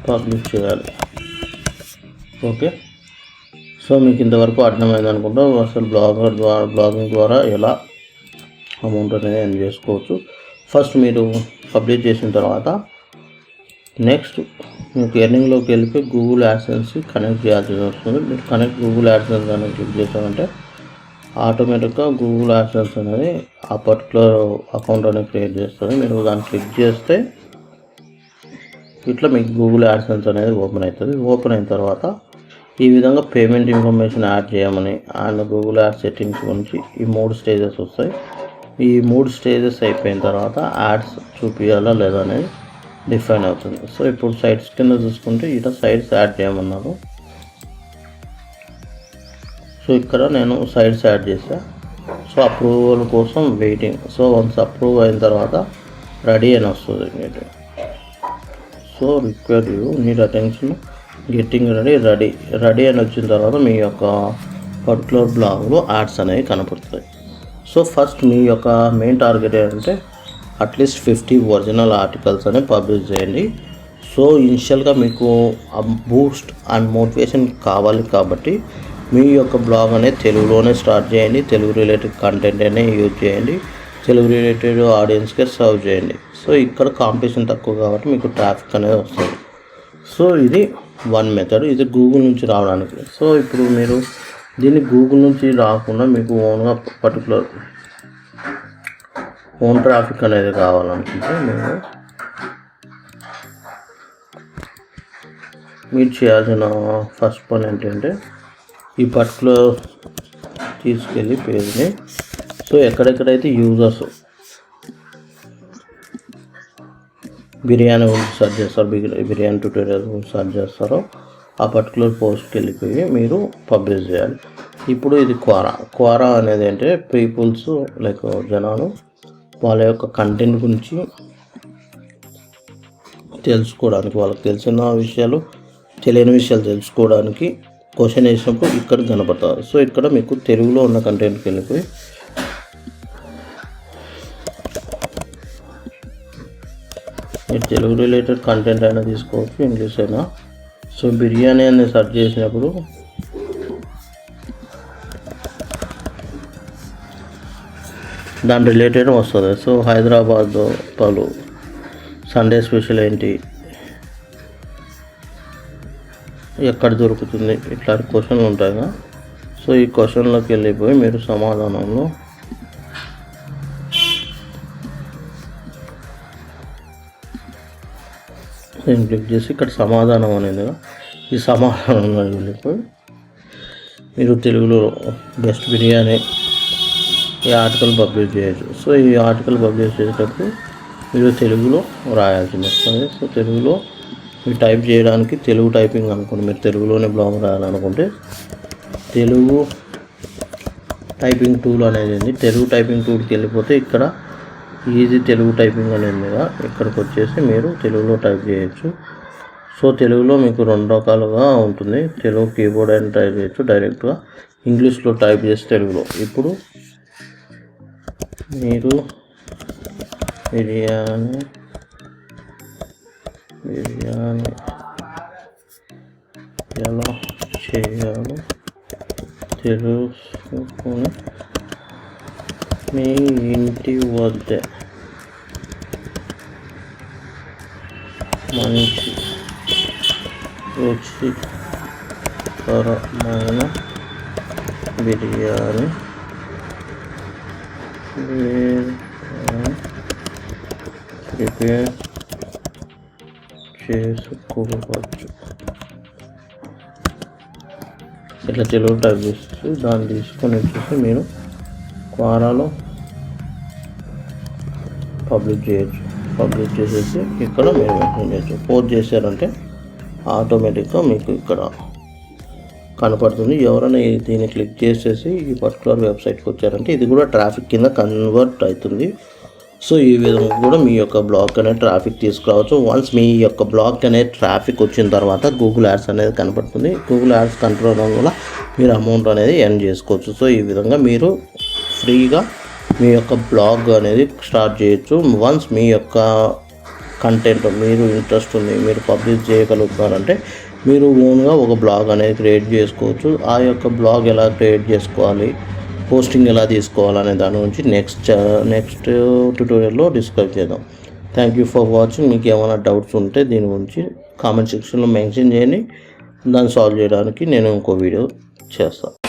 పబ్లిష్ చేయాలి. ఓకే, సో మీకు ఇంతవరకు అర్థమైంది అనుకుంటా అసలు బ్లాగింగ్ ద్వారా ఎలా అమౌంట్ అనేది ఎర్న్ చేసుకోవచ్చు. ఫస్ట్ మీరు పబ్లిష్ చేసిన తర్వాత నెక్స్ట్ మీకు ఎర్నింగ్లోకి వెళ్ళిపోయి గూగుల్ యాడ్సెన్స్ కనెక్ట్ చేయాల్సి వస్తుంది. మీరు గూగుల్ యాడ్సెన్స్ అనేది క్లిక్ చేశారంటే ఆటోమేటిక్గా గూగుల్ యాడ్సెన్స్ అనేది ఆ పర్టికులర్ అకౌంట్ అనేది క్రియేట్ చేస్తుంది. మీరు దాన్ని క్లిక్ చేస్తే ఇట్లా మీకు గూగుల్ యాడ్సెన్స్ అనేది ఓపెన్ అవుతుంది. ఓపెన్ అయిన తర్వాత ఈ విధంగా పేమెంట్ ఇన్ఫర్మేషన్ యాడ్ చేయమని అండ్ గూగుల్ యాడ్ సెట్టింగ్స్ గురించి ఈ 3 స్టేజెస్ వస్తాయి. ఈ 3 స్టేజెస్ అయిపోయిన తర్వాత యాడ్స్ చూపించాలా లేదా అనేది డిఫైన్ అవుతుంది. సో ఇప్పుడు సైట్స్ కింద చూసుకుంటే ఇట్లా సైట్స్ యాడ్ చేయమన్నారు. సో ఇక్కడ నేను సైట్స్ యాడ్ చేశాను. సో అప్రూవల్ కోసం వెయిటింగ్. సో వన్స్ అప్రూవ్ అయిన తర్వాత రెడీ అని వస్తుంది మీకు. So require you need attention getting ready అని వచ్చిన తర్వాత మీ యొక్క పర్టికులర్ బ్లాగ్లో యాడ్స్ అనేవి కనపడుతాయి. సో ఫస్ట్ మీ యొక్క మెయిన్ టార్గెట్ ఏంటంటే అట్లీస్ట్ 50 ఒరిజినల్ ఆర్టికల్స్ అనేవి పబ్లిష్ చేయండి. సో ఇనిషియల్గా మీకు బూస్ట్ అండ్ మోటివేషన్ కావాలి కాబట్టి మీ యొక్క బ్లాగ్ అనేది తెలుగులోనే స్టార్ట్ చేయండి. తెలుగు రిలేటెడ్ కంటెంట్ అనేది యూజ్ చేయండి. తెలుగు రిలేటెడ్ ఆడియన్స్కే సర్వ్ చేయండి. సో ఇక్కడ కాంపిటీషన్ తక్కువ కాబట్టి మీకు ట్రాఫిక్ అనేది వస్తుంది. సో ఇది వన్ మెథడ్. ఇది గూగుల్ నుంచి రావడానికి. సో ఇప్పుడు మీరు దీన్ని గూగుల్ నుంచి రాకుండా మీకు ఓన్గా పర్టికులర్ ఓన్ ట్రాఫిక్ అనేది కావాలనుకుంటే మీరు చేయాల్సిన ఫస్ట్ పని ఏంటంటే ఈ పర్టికులర్ తీసుకెళ్ళి పేజ్ని సో ఎక్కడెక్కడైతే యూజర్స్ బిర్యానీ గురించి సెర్చ్ చేస్తారు, బిర్యానీ ట్యూటోరియల్ గురించి సెర్చ్ చేస్తారో ఆ పర్టికులర్ పోస్ట్కి వెళ్ళిపోయి మీరు పబ్లిష్ చేయాలి. ఇప్పుడు ఇది క్వారా అనేది అంటే పీపుల్స్ లైక్ జనాలు వాళ్ళ యొక్క కంటెంట్ గురించి తెలుసుకోవడానికి, వాళ్ళకి తెలిసిన విషయాలు తెలియని విషయాలు తెలుసుకోవడానికి క్వశ్చన్ వేసినప్పుడు ఇక్కడ కనపడతారు. సో ఇక్కడ మీకు తెలుగులో ఉన్న కంటెంట్కి వెళ్ళిపోయి మీరు తెలుగు రిలేటెడ్ కంటెంట్ అయినా తీసుకోవచ్చు, ఇంగ్లీష్ అయినా. సో బిర్యానీ అనేది సెర్చ్ చేసినప్పుడు దాని రిలేటెడ్ వస్తుంది. సో హైదరాబాద్ పలు సండే స్పెషల్ ఏంటి, ఎక్కడ దొరుకుతుంది, ఇట్లాంటి క్వశ్చన్లు ఉంటాయి కదా. సో ఈ క్వశ్చన్లోకి వెళ్ళిపోయి మీరు సమాధానంలో నేను క్లిక్ చేసి ఇక్కడ సమాధానం అనేది ఈ సమాధానంలో వెళ్ళిపోయి మీరు తెలుగులో బెస్ట్ బిర్యానీ ఈ ఆర్టికల్ పబ్లిష్ చేయొచ్చు. సో ఈ ఆర్టికల్ పబ్లిష్ చేసేటప్పుడు మీరు తెలుగులో రాయాల్సింది వస్తుంది. సో తెలుగులో మీరు టైప్ చేయడానికి తెలుగు టైపింగ్ అనుకోండి. మీరు తెలుగులోనే బ్లాగ్ రాయాలనుకుంటే తెలుగు టైపింగ్ టూల్ అనేది ఉంది. తెలుగు టైపింగ్ టూల్కి వెళ్ళిపోతే ఇక్కడ ఈజీ తెలుగు టైపింగ్ అనేది మీద ఇక్కడికి వచ్చేసి మీరు తెలుగులో టైప్ చేయొచ్చు. సో తెలుగులో మీకు 2 రకాలుగా ఉంటుంది. తెలుగు కీబోర్డ్ అని టైప్ చేయొచ్చు, డైరెక్ట్గా ఇంగ్లీష్లో టైప్ చేసి తెలుగులో. ఇప్పుడు మీరు బిర్యానీ ఎలా చేయాలో తెలుసుకుని మీ ఇంటి వద్ద మంచి రుచికరమైన బిర్యానీ ప్రిపేర్ చేసుకోవచ్చు. ఇట్లా తెలుగు టైప్ చేసి దాన్ని తీసుకొని వచ్చేసి మీరు క్వారాలో పబ్లిష్ చేయొచ్చు. పబ్లిష్ చేసేసి ఇక్కడ మీరు మెన్షన్ చేయొచ్చు. పోస్ట్ చేశారంటే ఆటోమేటిక్గా మీకు ఇక్కడ కనపడుతుంది. ఎవరైనా దీన్ని క్లిక్ చేసేసి ఈ పర్టికులర్ వెబ్సైట్కి వచ్చారంటే ఇది కూడా ట్రాఫిక్ కింద కన్వర్ట్ అవుతుంది. సో ఈ విధంగా కూడా మీ యొక్క బ్లాగ్ అనేది ట్రాఫిక్ తీసుకురావచ్చు. వన్స్ మీ యొక్క బ్లాగ్ అనేది ట్రాఫిక్ వచ్చిన తర్వాత గూగుల్ యాడ్స్ అనేది కనపడుతుంది. గూగుల్ యాడ్స్ కంట్రోల్ అవ్వడం వల్ల మీరు అమౌంట్ అనేది ఎర్న్ చేసుకోవచ్చు. సో ఈ విధంగా మీరు ఫ్రీగా మీ యొక్క బ్లాగ్ అనేది స్టార్ట్ చేయొచ్చు. వన్స్ మీ యొక్క కంటెంట్ మీరు ఇంట్రెస్ట్ ఉంది, మీరు పబ్లిష్ చేయగలుగుతారంటే మీరు ఓన్గా ఒక బ్లాగ్ అనేది క్రియేట్ చేసుకోవచ్చు. ఆ యొక్క బ్లాగ్ ఎలా క్రియేట్ చేసుకోవాలి, పోస్టింగ్ ఎలా తీసుకోవాలనే దాని గురించి నెక్స్ట్ ట్యూటోరియల్లో డిస్కస్ చేద్దాం. Thank you for watching. మీకు ఏమైనా డౌట్స్ ఉంటే దీని గురించి కామెంట్ సెక్షన్లో మెన్షన్ చేయండి. దాన్ని సాల్వ్ చేయడానికి నేను ఇంకో వీడియో చేస్తాను.